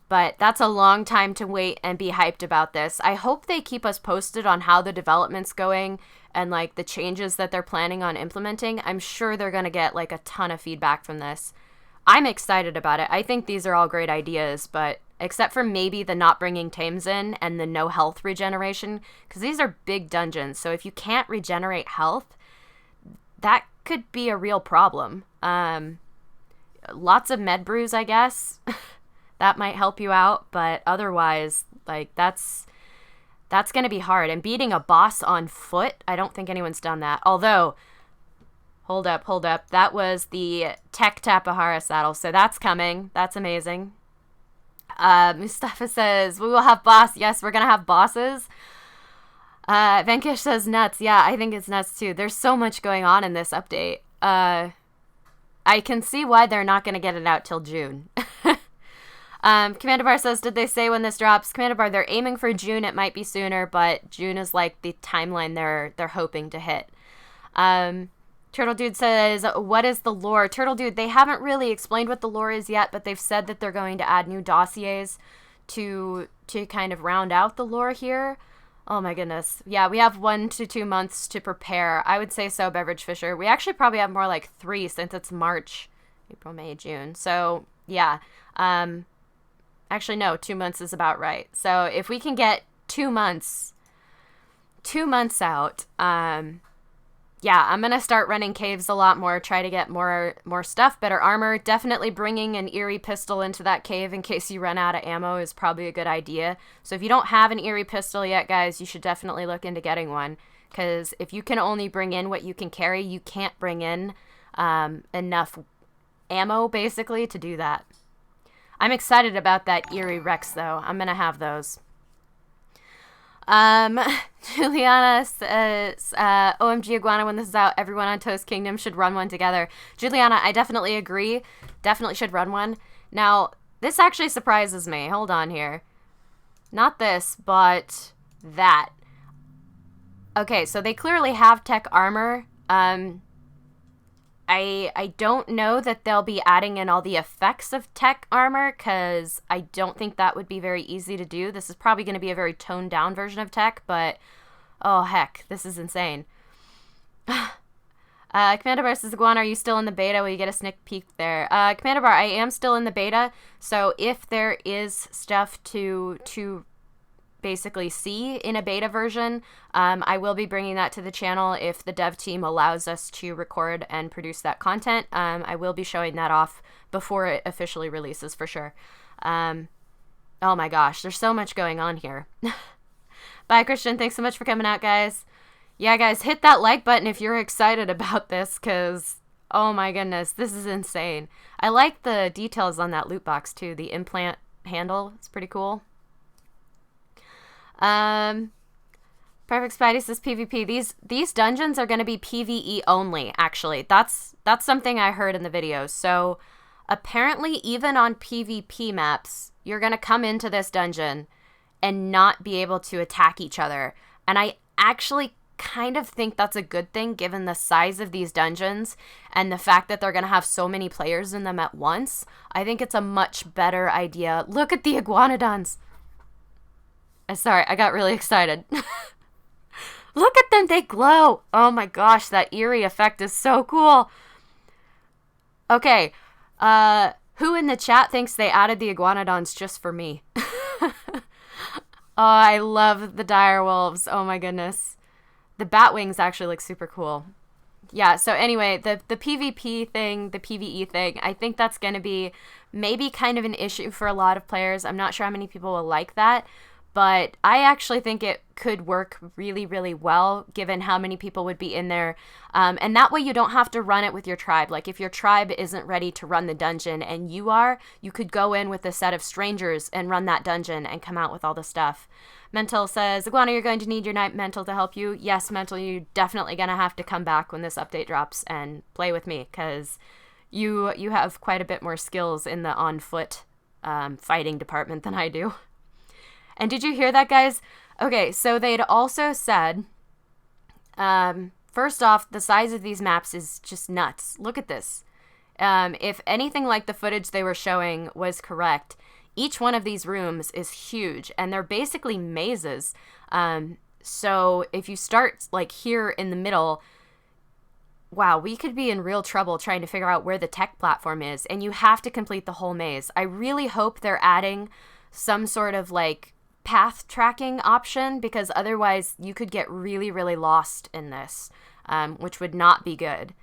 But that's a long time to wait and be hyped about this. I hope they keep us posted on how the development's going and like the changes that they're planning on implementing. I'm sure they're going to get like a ton of feedback from this. I'm excited about it. I think these are all great ideas, but except for maybe the not bringing tames in and the no health regeneration, because these are big dungeons, so if you can't regenerate health, that could be a real problem. Lots of med brews, I guess. That might help you out, but otherwise, like, that's going to be hard. And beating a boss on foot, I don't think anyone's done that. Although... Hold up. That was the Tech Tapahara saddle, so that's coming. That's amazing. Mustafa says, we will have boss. Yes, we're going to have bosses. Venkesh says, nuts. Yeah, I think it's nuts too. There's so much going on in this update. I can see why they're not going to get it out till June. Commander Bar says, did they say when this drops? Commander Bar, they're aiming for June. It might be sooner, but June is like the timeline they're hoping to hit. Turtle Dude says, what is the lore? Turtle Dude, they haven't really explained what the lore is yet, but they've said that they're going to add new dossiers to kind of round out the lore here. Oh my goodness. Yeah, we have 1 to 2 months to prepare. I would say so, Beverage Fisher. We actually probably have more like 3 since it's March, April, May, June. So yeah. Actually, no, 2 months is about right. So if we can get 2 months out, yeah, I'm going to start running caves a lot more, try to get more stuff, better armor. Definitely bringing an eerie pistol into that cave in case you run out of ammo is probably a good idea. So if you don't have an eerie pistol yet, guys, you should definitely look into getting one. Because if you can only bring in what you can carry, you can't bring in enough ammo, basically, to do that. I'm excited about that eerie Rex, though. I'm going to have those. Juliana says, OMG Iguana, when this is out, everyone on Toast Kingdom should run one together. Juliana, I definitely agree. Definitely should run one. Now, this actually surprises me. Hold on here. Not this, but that. Okay, so they clearly have tech armor. I don't know that they'll be adding in all the effects of tech armor, because I don't think that would be very easy to do. This is probably going to be a very toned down version of tech, but oh heck, this is insane. Commander Bar says, Iguana, are you still in the beta? Will you get a sneak peek there? Commander Bar, I am still in the beta, so if there is stuff to basically see in a beta version. I will be bringing that to the channel if the dev team allows us to record and produce that content. I will be showing that off before it officially releases for sure. Oh my gosh, there's so much going on here. Bye, Christian. Thanks so much for coming out, guys. Yeah, guys, hit that like button if you're excited about this, because, oh my goodness, this is insane. I like the details on that loot box, too. The implant handle is pretty cool. Perfect Spidey says PvP. These dungeons are going to be PvE only, actually. That's something I heard in the videos. So, apparently, even on PvP maps, you're going to come into this dungeon and not be able to attack each other. And I actually kind of think that's a good thing given the size of these dungeons and the fact that they're going to have so many players in them at once. I think it's a much better idea. Look at the Iguanodons. Sorry, I got really excited. Look at them, they glow. Oh my gosh, that eerie effect is so cool. Okay, who in the chat thinks they added the Iguanodons just for me? Oh, I love the dire wolves. Oh my goodness. The bat wings actually look super cool. Yeah, so anyway, the PvP thing, the PvE thing, I think that's going to be maybe kind of an issue for a lot of players. I'm not sure how many people will like that, but I actually think it could work really, really well given how many people would be in there. And that way you don't have to run it with your tribe. Like if your tribe isn't ready to run the dungeon and you are, you could go in with a set of strangers and run that dungeon and come out with all the stuff. Mental says, Iguana, you're going to need your Night Mental to help you. Yes, Mental, you're definitely going to have to come back when this update drops and play with me because you have quite a bit more skills in the on-foot fighting department than I do. And did you hear that, guys? Okay, so they'd also said, first off, the size of these maps is just nuts. Look at this. If anything like the footage they were showing was correct, each one of these rooms is huge, and they're basically mazes. So if you start, like, here in the middle, wow, we could be in real trouble trying to figure out where the tech platform is, and you have to complete the whole maze. I really hope they're adding some sort of, like, path tracking option, because otherwise you could get really, really lost in this, which would not be good.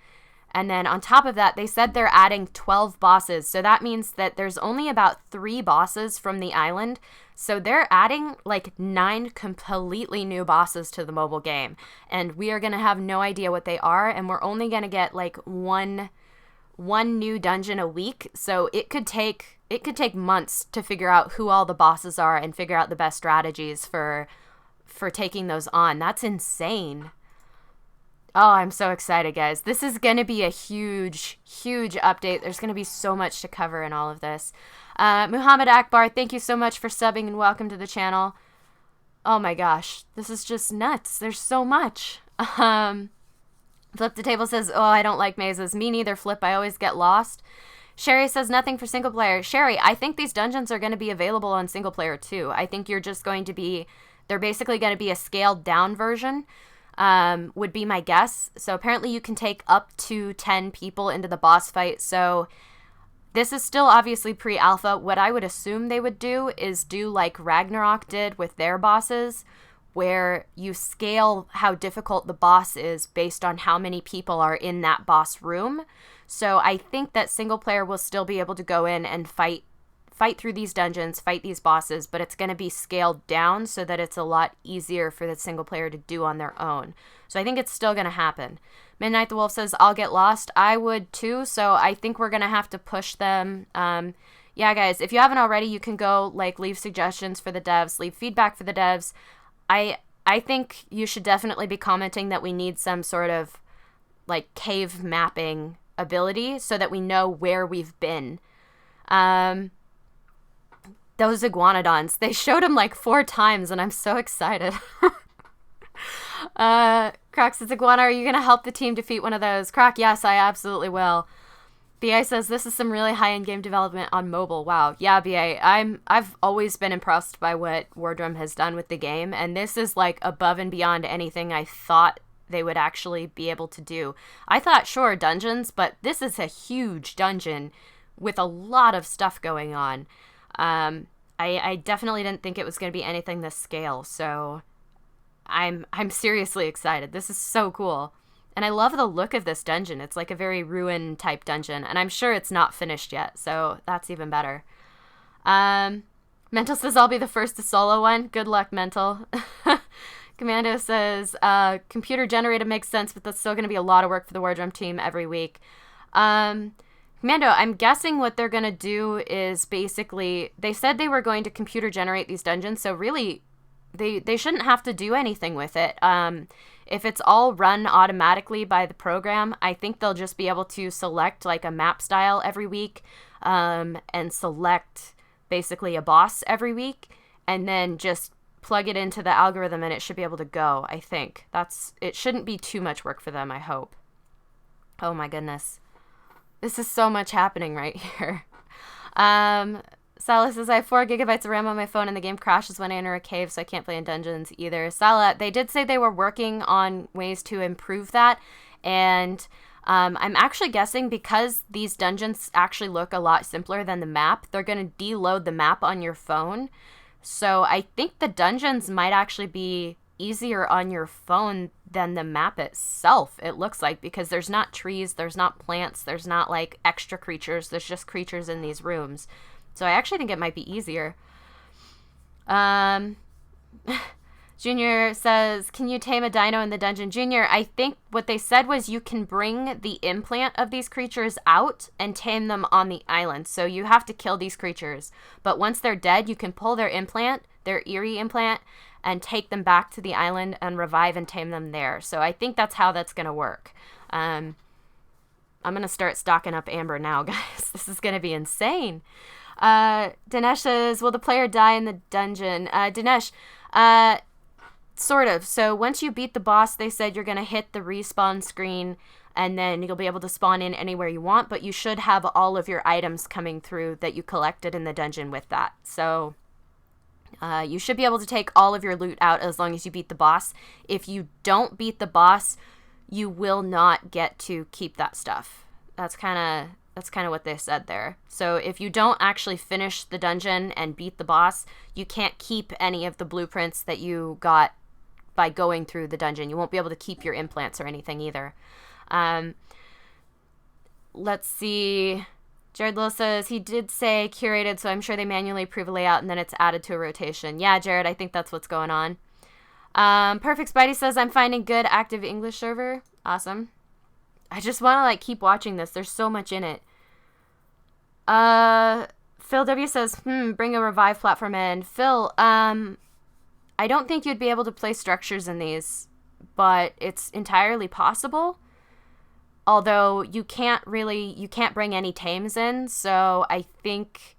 And then on top of that, they said they're adding 12 bosses. So that means that there's only about 3 bosses from the island. So they're adding like 9 completely new bosses to the mobile game. And we are going to have no idea what they are. And we're only going to get like one new dungeon a week. So it could take months to figure out who all the bosses are and figure out the best strategies for taking those on. That's insane. Oh, I'm so excited, guys. This is going to be a huge, huge update. There's going to be so much to cover in all of this. Muhammad Akbar, thank you so much for subbing and welcome to the channel. Oh my gosh, this is just nuts. There's so much. Flip the Table says, oh, I don't like mazes. Me neither, Flip. I always get lost. Sherry says, nothing for single player. Sherry, I think these dungeons are going to be available on single player too. I think you're just going to be, they're basically going to be a scaled down version. Would be my guess. So apparently you can take up to 10 people into the boss fight. So this is still obviously pre-alpha. What I would assume they would do is do like Ragnarok did with their bosses, where you scale how difficult the boss is based on how many people are in that boss room. So I think that single player will still be able to go in and fight through these dungeons, fight these bosses, but it's going to be scaled down so that it's a lot easier for the single player to do on their own. So I think it's still going to happen. Midnight the Wolf says, I'll get lost. I would too, so I think we're going to have to push them. Yeah, guys, if you haven't already, you can go like leave suggestions for the devs, leave feedback for the devs. I think you should definitely be commenting that we need some sort of like cave mapping ability so that we know where we've been. Those Iguanodons, they showed them like 4 times and I'm so excited. Croc says, Iguana, are you going to help the team defeat one of those? Croc, yes, I absolutely will. BA says, this is some really high-end game development on mobile. Wow. Yeah, BA, I've always been impressed by what Wardrum has done with the game, and this is like above and beyond anything I thought they would actually be able to do. I thought, sure, dungeons, but this is a huge dungeon with a lot of stuff going on. I definitely didn't think it was going to be anything this scale, so I'm seriously excited. This is so cool. And I love the look of this dungeon. It's like a very ruin type dungeon, and I'm sure it's not finished yet, so that's even better. Mental says I'll be the first to solo one. Good luck, Mental. Commando says computer generated makes sense, but that's still going to be a lot of work for the Wardrum team every week. Commando, I'm guessing what they're going to do is basically, they said they were going to computer generate these dungeons, so really they shouldn't have to do anything with it. If it's all run automatically by the program, I think they'll just be able to select like a map style every week, and select basically a boss every week, and then just plug it into the algorithm and it should be able to go. I think it shouldn't be too much work for them, I hope. Oh my goodness. This is so much happening right here. Sala says, I have 4 gigabytes of RAM on my phone and the game crashes when I enter a cave, so I can't play in dungeons either. Sala, they did say they were working on ways to improve that, and I'm actually guessing because these dungeons actually look a lot simpler than the map, they're going to deload the map on your phone. So I think the dungeons might actually be easier on your phone than the map itself, it looks like, because there's not trees, there's not plants, there's not like extra creatures, there's just creatures in these rooms. So I actually think it might be easier. Junior says, can you tame a dino in the dungeon? Junior, I think what they said was you can bring the implant of these creatures out and tame them on the island. So you have to kill these creatures. But once they're dead, you can pull their implant, their eerie implant, and take them back to the island and revive and tame them there. So I think that's how that's going to work. I'm going to start stocking up Amber now, guys. This is going to be insane. Dinesh says, will the player die in the dungeon? Dinesh, sort of. So once you beat the boss, they said you're going to hit the respawn screen and then you'll be able to spawn in anywhere you want, but you should have all of your items coming through that you collected in the dungeon with that. So you should be able to take all of your loot out as long as you beat the boss. If you don't beat the boss, you will not get to keep that stuff. That's kind of what they said there. So if you don't actually finish the dungeon and beat the boss, you can't keep any of the blueprints that you got by going through the dungeon. You won't be able to keep your implants or anything either. Let's see. Jared Little says, he did say curated, so I'm sure they manually approve a layout and then it's added to a rotation. Yeah, Jared, I think that's what's going on. Perfect Spidey says, I'm finding good active English server. Awesome. I just want to, like, keep watching this. There's so much in it. Phil W says, bring a revive platform in. Phil, I don't think you'd be able to play structures in these, but it's entirely possible. Although you can't bring any tames in, so I think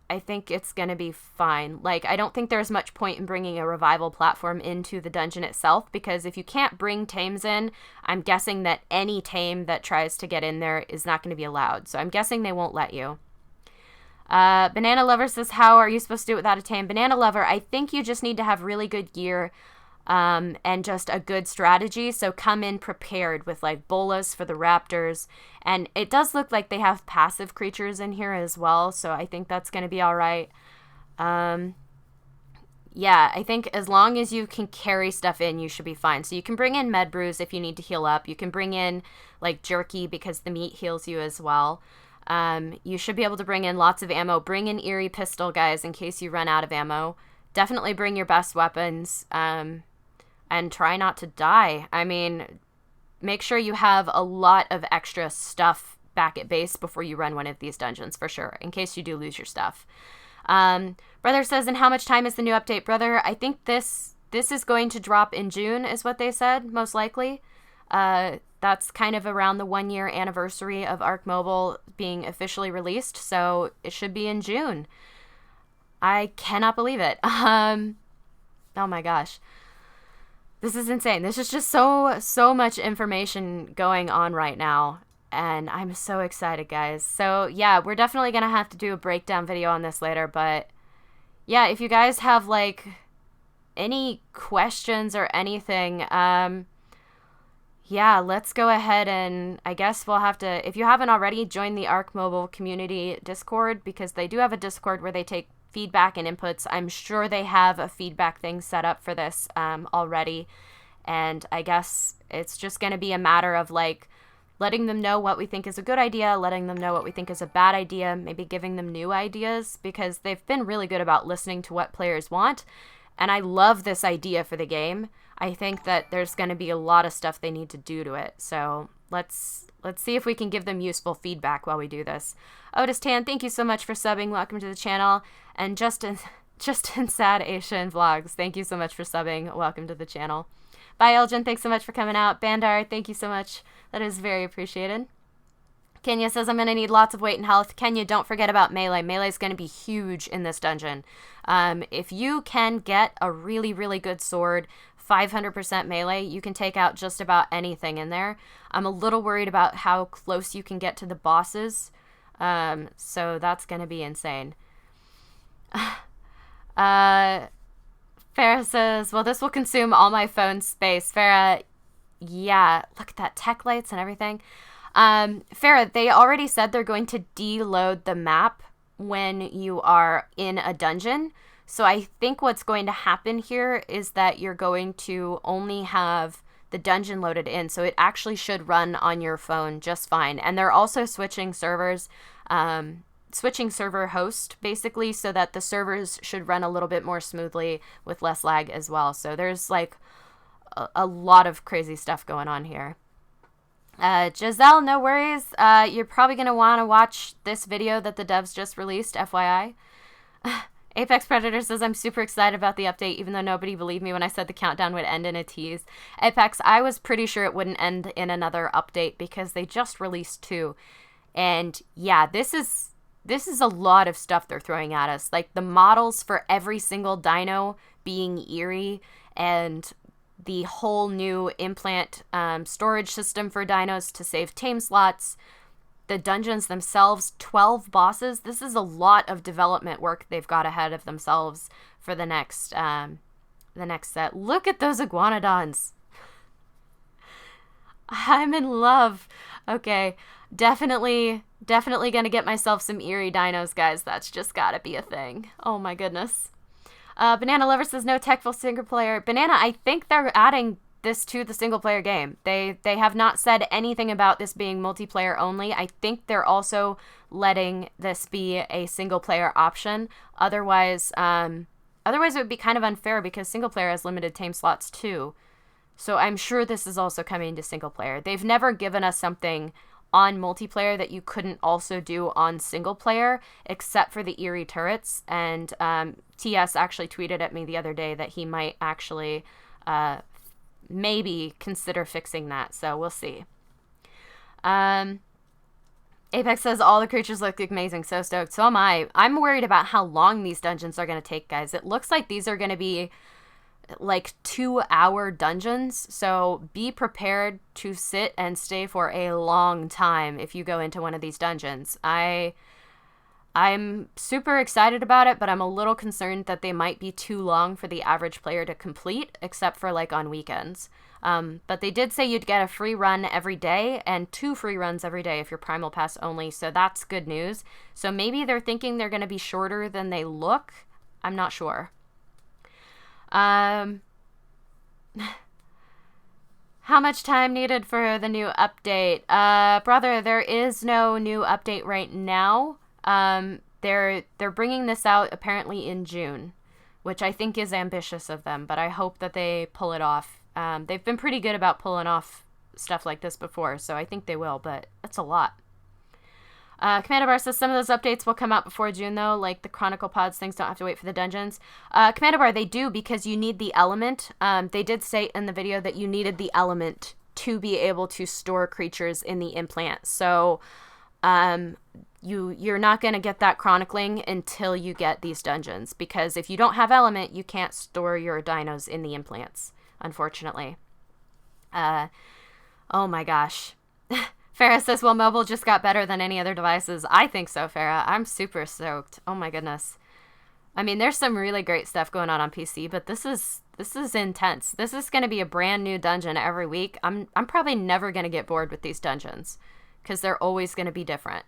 it's going to be fine. Like, I don't think there's much point in bringing a revival platform into the dungeon itself, because if you can't bring tames in, I'm guessing that any tame that tries to get in there is not going to be allowed. So I'm guessing they won't let you. Banana Lover says, how are you supposed to do it without a tame? Banana Lover, I think you just need to have really good gear, and just a good strategy. So come in prepared with like bolas for the raptors. And it does look like they have passive creatures in here as well. So I think that's going to be all right. Yeah, I think as long as you can carry stuff in, you should be fine. So you can bring in med brews if you need to heal up. You can bring in like jerky because the meat heals you as well. You should be able to bring in lots of ammo. Bring an eerie pistol, guys, in case you run out of ammo. Definitely bring your best weapons. And try not to die. I mean, make sure you have a lot of extra stuff back at base before you run one of these dungeons, for sure, in case you do lose your stuff. Brother says, and how much time is the new update? Brother, I think this is going to drop in June, is what they said, most likely. That's kind of around the 1-year anniversary of ARK Mobile being officially released, so it should be in June. I cannot believe it. Oh my gosh. This is insane. This is just so much information going on right now, and I'm so excited, guys. So yeah, we're definitely gonna have to do a breakdown video on this later, but yeah, if you guys have like any questions or anything, yeah, let's go ahead and I guess we'll have to, if you haven't already, join the ARK Mobile community Discord, because they do have a Discord where they take feedback and inputs. I'm sure they have a feedback thing set up for this already. And I guess it's just going to be a matter of like letting them know what we think is a good idea, letting them know what we think is a bad idea, maybe giving them new ideas, because they've been really good about listening to what players want. And I love this idea for the game. I think that there's going to be a lot of stuff they need to do to it. So let's see if we can give them useful feedback while we do this. Otis Tan, thank you so much for subbing. Welcome to the channel. And Justin Sad Asian Vlogs, thank you so much for subbing. Welcome to the channel. Bye, Elgin. Thanks so much for coming out. Bandar, thank you so much. That is very appreciated. Kenya says, I'm going to need lots of weight and health. Kenya, don't forget about melee. Melee is going to be huge in this dungeon. If you can get a really, really good sword, 500% melee, you can take out just about anything in there. I'm a little worried about how close you can get to the bosses. So that's going to be insane. Farah says, well, this will consume all my phone space. Farah, yeah, look at that, tech lights and everything. Farah, they already said they're going to deload the map when you are in a dungeon. So I think what's going to happen here is that you're going to only have the dungeon loaded in. So it actually should run on your phone just fine. And they're also switching servers, switching server host basically, so that the servers should run a little bit more smoothly with less lag as well. So there's like a lot of crazy stuff going on here. Giselle, no worries. You're probably going to want to watch this video that the devs just released, FYI. Apex Predator says, I'm super excited about the update, even though nobody believed me when I said the countdown would end in a tease. Apex, I was pretty sure it wouldn't end in another update because they just released 2. And yeah, this is a lot of stuff they're throwing at us. Like the models for every single dino being eerie, and the whole new implant storage system for dinos to save tame slots. The dungeons themselves, 12 bosses. This is a lot of development work they've got ahead of themselves for the next set. Look at those Iguanodons. I'm in love. Okay, definitely gonna get myself some eerie dinos, guys. That's just gotta be a thing. Oh my goodness. Banana Lover says, no tech for single player. Banana, I think they're adding this to the single player game. They have not said anything about this being multiplayer only. I think they're also letting this be a single player option. Otherwise it would be kind of unfair because single player has limited tame slots too. So I'm sure this is also coming to single player. They've never given us something on multiplayer that you couldn't also do on single player, except for the eerie turrets. And TS actually tweeted at me the other day that he might actually maybe consider fixing that. So we'll see. Apex says, all the creatures look amazing. So stoked. So am I. I'm worried about how long these dungeons are going to take, guys. It looks like these are going to be like 2-hour dungeons, so be prepared to sit and stay for a long time if you go into one of these dungeons. I'm super excited about it, but I'm a little concerned that they might be too long for the average player to complete, except for like on weekends. But they did say you'd get a free run every day and 2 free runs every day if you're Primal Pass only, so that's good news. So maybe they're thinking they're going to be shorter than they look. I'm not sure. How much time needed for the new update? Brother, there is no new update right now. They're bringing this out apparently in June, which I think is ambitious of them, but I hope that they pull it off. They've been pretty good about pulling off stuff like this before, so I think they will, but that's a lot. Commander Bar says some of those updates will come out before June, though, like the Chronicle Pods things don't have to wait for the dungeons. Commander Bar, they do, because you need the element. They did say in the video that you needed the element to be able to store creatures in the implant. So you're not going to get that chronicling until you get these dungeons, because if you don't have element, you can't store your dinos in the implants, unfortunately. Oh my gosh. Farah says, well, mobile just got better than any other devices. I think so, Farah. I'm super stoked. Oh my goodness. I mean, there's some really great stuff going on PC, but this is intense. This is going to be a brand new dungeon every week. I'm probably never going to get bored with these dungeons because they're always going to be different.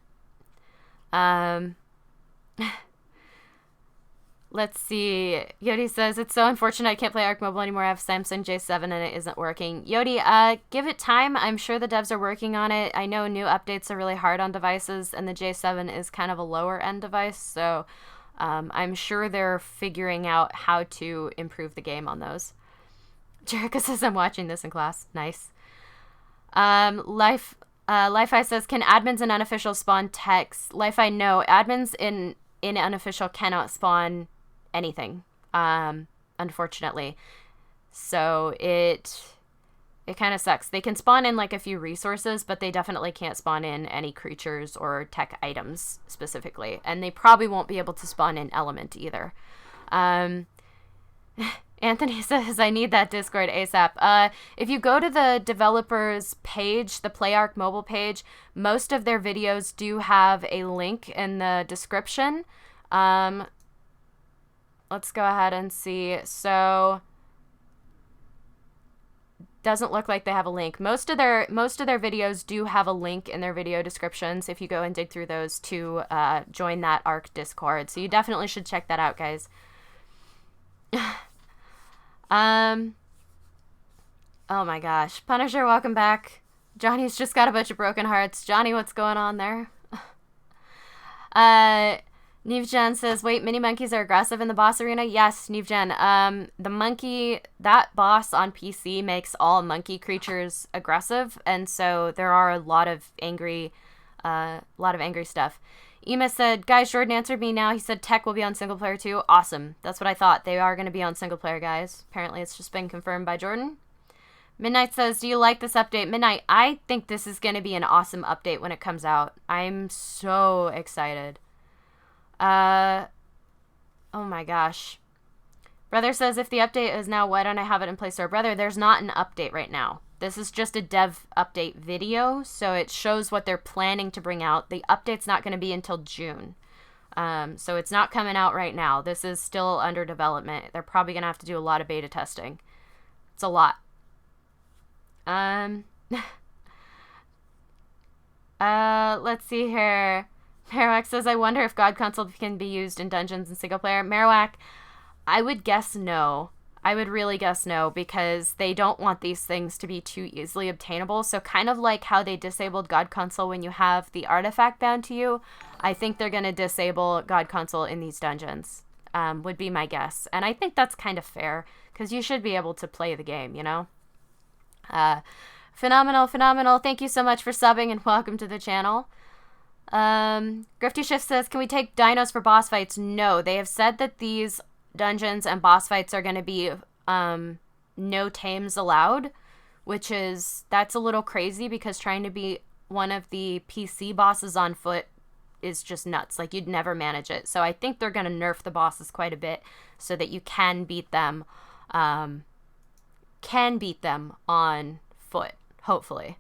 Let's see. Yodi says, it's so unfortunate I can't play ARK Mobile anymore. I have Samsung J7 and it isn't working. Yodi, give it time. I'm sure the devs are working on it. I know new updates are really hard on devices, and the J7 is kind of a lower end device, so I'm sure they're figuring out how to improve the game on those. Jericho says, I'm watching this in class. Nice. Life-I says, can admins in unofficial spawn text? Life-I, no. Admins in unofficial cannot spawn anything, unfortunately. So it kind of sucks. They can spawn in like a few resources, but they definitely can't spawn in any creatures or tech items specifically. And they probably won't be able to spawn in element either. Anthony says, I need that Discord ASAP. If you go to the developers page, the PlayArk mobile page, most of their videos do have a link in the description. Let's go ahead and see. So, doesn't look like they have a link. Most of their videos do have a link in their video descriptions if you go and dig through those to join that ARK Discord. So you definitely should check that out, guys. Oh my gosh. Punisher, welcome back. Johnny's just got a bunch of broken hearts. Johnny, what's going on there? Nevejan says, wait, mini monkeys are aggressive in the boss arena? Yes, Nevejan. The monkey, that boss on PC makes all monkey creatures aggressive, and so there are a lot of angry stuff. Ema said, guys, Jordan answered me now. He said tech will be on single player too. Awesome. That's what I thought. They are going to be on single player, guys. Apparently it's just been confirmed by Jordan. Midnight says, do you like this update? Midnight, I think this is going to be an awesome update when it comes out. I'm so excited. Oh my gosh. Brother says, if the update is now, why don't I have it in Play Store? Brother, there's not an update right now. This is just a dev update video, so it shows what they're planning to bring out. The update's not going to be until June. So it's not coming out right now. This is still under development. They're probably going to have to do a lot of beta testing. It's a lot. Let's see here. Marowak says, I wonder if God Console can be used in dungeons and single player. Marowak, I would guess no. I would really guess no, because they don't want these things to be too easily obtainable. So kind of like how they disabled God Console when you have the artifact bound to you, I think they're going to disable God Console in these dungeons, would be my guess. And I think that's kind of fair, because you should be able to play the game, you know? Phenomenal. Thank you so much for subbing, and welcome to the channel. Grifty Shift says, can we take dinos for boss fights? No, they have said that these dungeons and boss fights are going to be no tames allowed, that's a little crazy, because trying to be one of the PC bosses on foot is just nuts. Like, you'd never manage it. So I think they're going to nerf the bosses quite a bit so that you can beat them on foot, hopefully.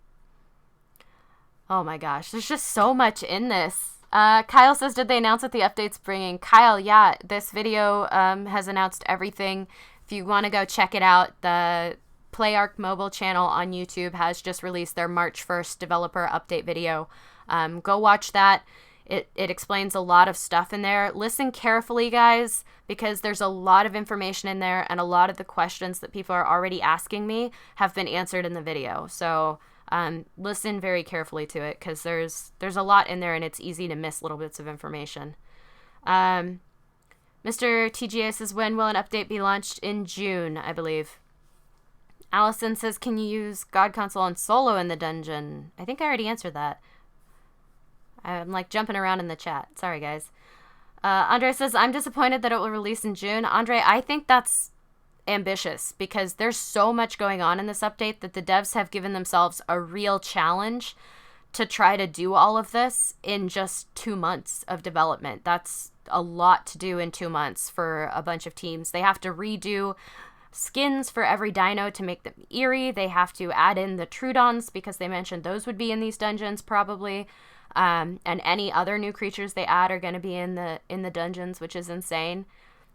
Oh my gosh, there's just so much in this. Kyle says, did they announce what the update's bringing? Kyle, yeah, this video has announced everything. If you want to go check it out, the PlayArk mobile channel on YouTube has just released their March 1st developer update video. Go watch that. It explains a lot of stuff in there. Listen carefully, guys, because there's a lot of information in there, and a lot of the questions that people are already asking me have been answered in the video. So listen very carefully to it, because there's a lot in there, and it's easy to miss little bits of information. Mr. TGA says, when will an update be launched? In June, I believe. Allison says, can you use God Console on solo in the dungeon? I think I already answered that. I'm like jumping around in the chat. Sorry, guys. Andre says, I'm disappointed that it will release in June. Andre, I think that's ambitious, because there's so much going on in this update that the devs have given themselves a real challenge to try to do all of this in just 2 months of development. That's a lot to do in 2 months for a bunch of teams. They have to redo skins for every dino to make them eerie. They have to add in the Trudons, because they mentioned those would be in these dungeons probably. And any other new creatures they add are going to be in the dungeons, which is insane.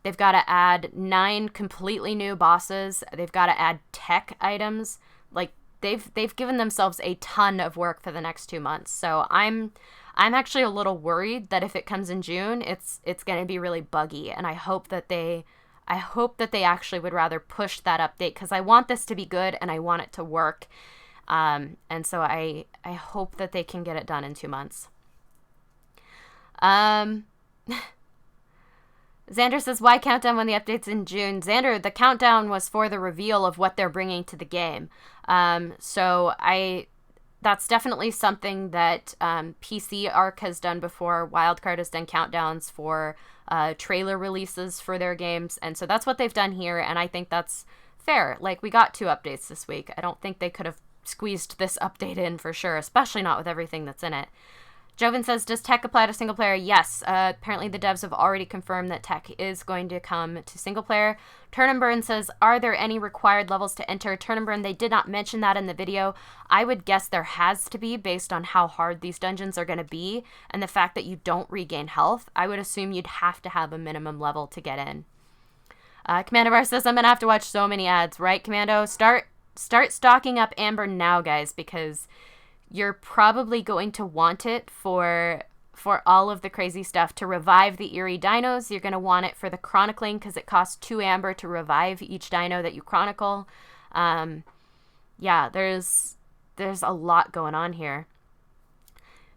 They've got to add 9 completely new bosses. They've got to add tech items, like they've given themselves a ton of work for the next 2 months. So I'm actually a little worried that if it comes in June, it's going to be really buggy, and I hope that they actually would rather push that update, because I want this to be good and I want it to work. And so I hope that they can get it done in 2 months. Xander says, why countdown when the update's in June? Xander, the countdown was for the reveal of what they're bringing to the game. So that's definitely something that PC ARK has done before. Wildcard has done countdowns for trailer releases for their games. And so that's what they've done here, and I think that's fair. Like, we got 2 updates this week. I don't think they could have squeezed this update in for sure, especially not with everything that's in it. Joven says, does tech apply to single player? Yes. Apparently the devs have already confirmed that tech is going to come to single player. Turnenburn says, are there any required levels to enter? Turnenburn, they did not mention that in the video. I would guess there has to be, based on how hard these dungeons are going to be and the fact that you don't regain health. I would assume you'd have to have a minimum level to get in. Commando Bar says, I'm going to have to watch so many ads, right, Commando? Start stocking up Amber now, guys, because you're probably going to want it for all of the crazy stuff. To revive the eerie dinos, you're going to want it for the chronicling, because it costs 2 amber to revive each dino that you chronicle. Yeah, there's a lot going on here.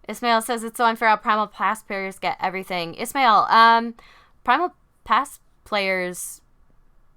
Ismail says, it's so unfair how Primal Pass players get everything. Ismail, Primal Pass players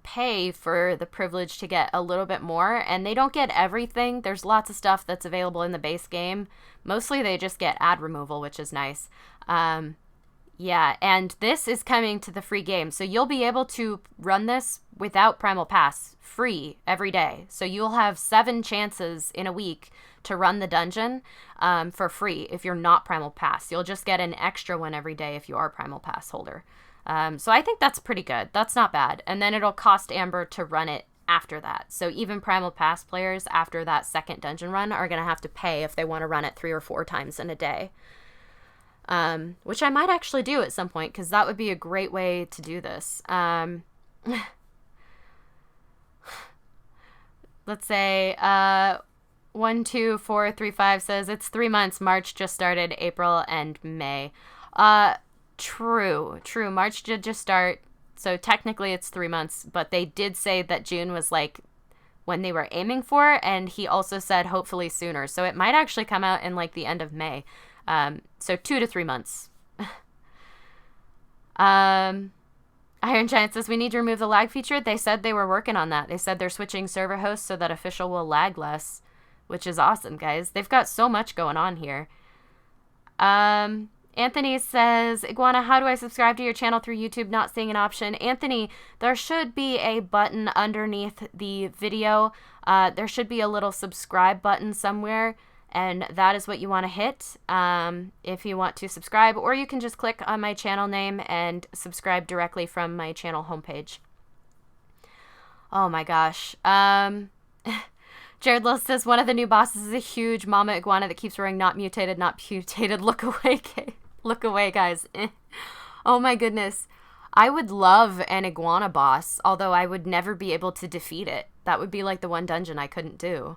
pay for the privilege to get a little bit more, and they don't get everything. There's lots of stuff that's available in the base game. Mostly they just get ad removal, which is nice. Yeah, and this is coming to the free game, so you'll be able to run this without Primal Pass free every day. So you'll have 7 chances in a week to run the dungeon for free if you're not Primal Pass. You'll just get an extra one every day if you are Primal Pass holder. So I think that's pretty good. That's not bad. And then it'll cost Amber to run it after that. So even Primal Pass players after that second dungeon run are going to have to pay if they want to run it 3 or 4 times in a day. Which I might actually do at some point, because that would be a great way to do this. Let's say 12435 says it's 3 months. March just started, April and May. True. March did just start, so technically it's 3 months, but they did say that June was like when they were aiming for, and he also said hopefully sooner. So it might actually come out in like the end of May. So 2 to 3 months. Iron Giant says, we need to remove the lag feature. They said they were working on that. They said they're switching server hosts so that official will lag less, which is awesome, guys. They've got so much going on here. Anthony says, Iguana, how do I subscribe to your channel through YouTube? Not seeing an option. Anthony, there should be a button underneath the video. There should be a little subscribe button somewhere, and that is what you want to hit if you want to subscribe, or you can just click on my channel name and subscribe directly from my channel homepage. Oh my gosh. Jared Lill says, one of the new bosses is a huge mama iguana that keeps roaring, not mutated, not putated. Look away, look away, guys. Oh my goodness. I would love an iguana boss, although I would never be able to defeat it. That would be like the one dungeon I couldn't do.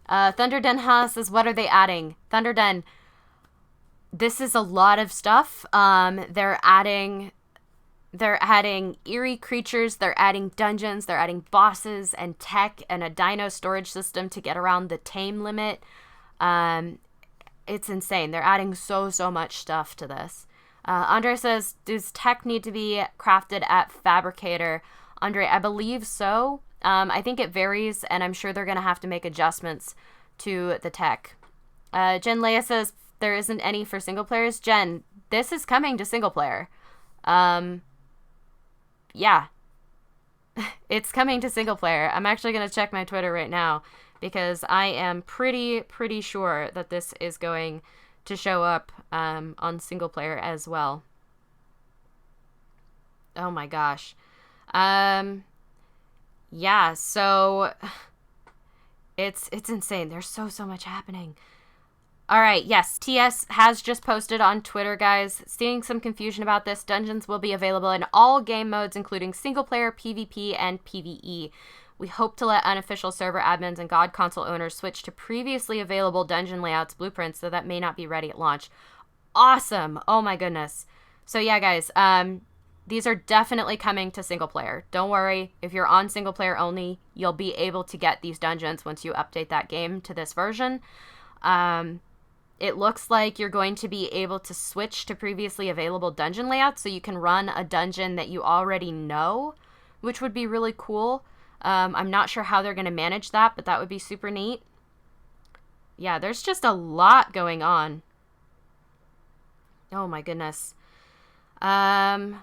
Thunderden Ha says, what are they adding? Thunderden, this is a lot of stuff. They're adding eerie creatures, they're adding dungeons, they're adding bosses and tech and a dino storage system to get around the tame limit. It's insane. They're adding so much stuff to this. Andre says, does tech need to be crafted at Fabricator? Andre, I believe so. I think it varies, and I'm sure they're going to have to make adjustments to the tech. Jen Leia says, there isn't any for single players. Jen, this is coming to single player. Yeah. It's coming to single player. I'm actually going to check my Twitter right now, because I am pretty sure that this is going to show up on single player as well. Oh my gosh. Yeah, so it's insane. There's so much happening. All right, yes, TS has just posted on Twitter, guys. Seeing some confusion about this, dungeons will be available in all game modes, including single player, PvP, and PvE. We hope to let unofficial server admins and God console owners switch to previously available dungeon layouts blueprints, so that may not be ready at launch. Awesome. Oh my goodness. So yeah, guys, these are definitely coming to single player. Don't worry. If you're on single player only, you'll be able to get these dungeons once you update that game to this version. It looks like you're going to be able to switch to previously available dungeon layouts, so you can run a dungeon that you already know, which would be really cool. I'm not sure how they're going to manage that, but that would be super neat. Yeah, there's just a lot going on. Oh my goodness. Let's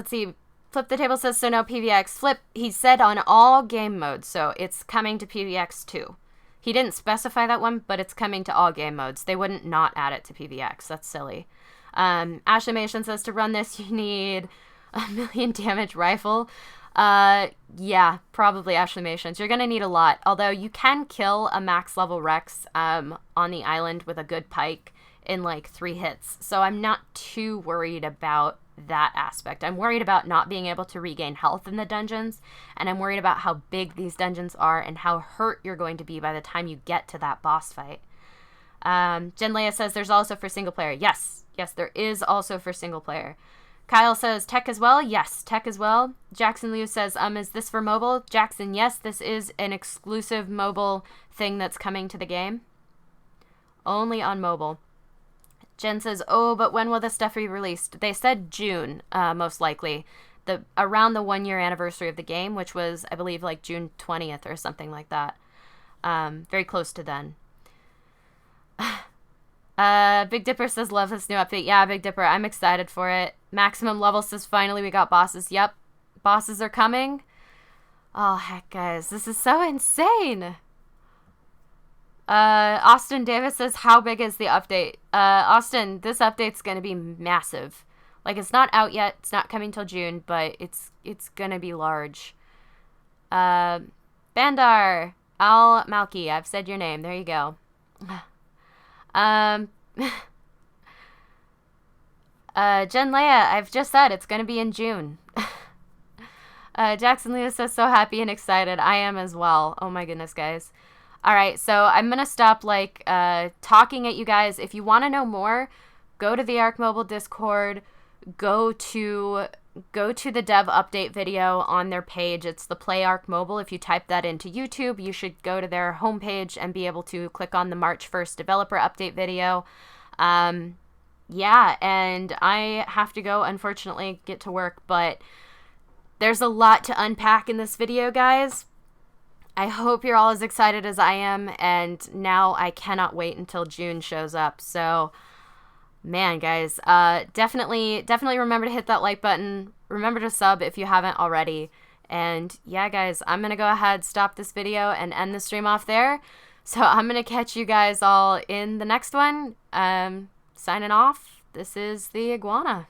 see. Flip the Table says, so no PVX. Flip, he said on all game modes, so it's coming to PVX too. He didn't specify that one, but it's coming to all game modes. They wouldn't not add it to PVX. That's silly. Ashley Mason says, to run this, you need a 1,000,000 damage rifle. Yeah, probably Ashley Mations. You're going to need a lot. Although you can kill a max level Rex on the island with a good pike in like 3 hits. So I'm not too worried about that aspect. I'm worried about not being able to regain health in the dungeons, and I'm worried about how big these dungeons are and how hurt you're going to be by the time you get to that boss fight. Jen Leia says there's also for single player. Yes, there is also for single player. Kyle says tech as well. Yes, tech as well. Jackson Liu says, is this for mobile? Jackson, yes, this is an exclusive mobile thing that's coming to the game. Only on mobile. Jen says, oh, but when will this stuff be released? They said June, most likely. Around the 1-year anniversary of the game, which was, I believe, like June 20th or something like that. Very close to then. Big Dipper says, love this new update. Yeah, Big Dipper, I'm excited for it. Maximum Level says, finally we got bosses. Yep, bosses are coming. Oh, heck, guys, this is so insane. Austin Davis says, how big is the update? Austin, this update's going to be massive. Like, it's not out yet. It's not coming till June, but it's going to be large. Bandar, Al Malki, I've said your name. There you go. Jen Leia, I've just said it's going to be in June. Jackson Lewis says, so happy and excited. I am as well. Oh my goodness, guys. All right, so I'm going to stop talking at you guys. If you want to know more, go to the ARK Mobile Discord, go to the dev update video on their page. It's the Play ARK Mobile. If you type that into YouTube, you should go to their homepage and be able to click on the March 1st developer update video. Yeah, and I have to go, unfortunately, get to work, but there's a lot to unpack in this video, guys. I hope you're all as excited as I am, and now I cannot wait until June shows up. So, man, guys, definitely remember to hit that like button. Remember to sub if you haven't already. And yeah, guys, I'm going to go ahead, stop this video, and end the stream off there. So I'm going to catch you guys all in the next one. Signing off, this is the Iguana.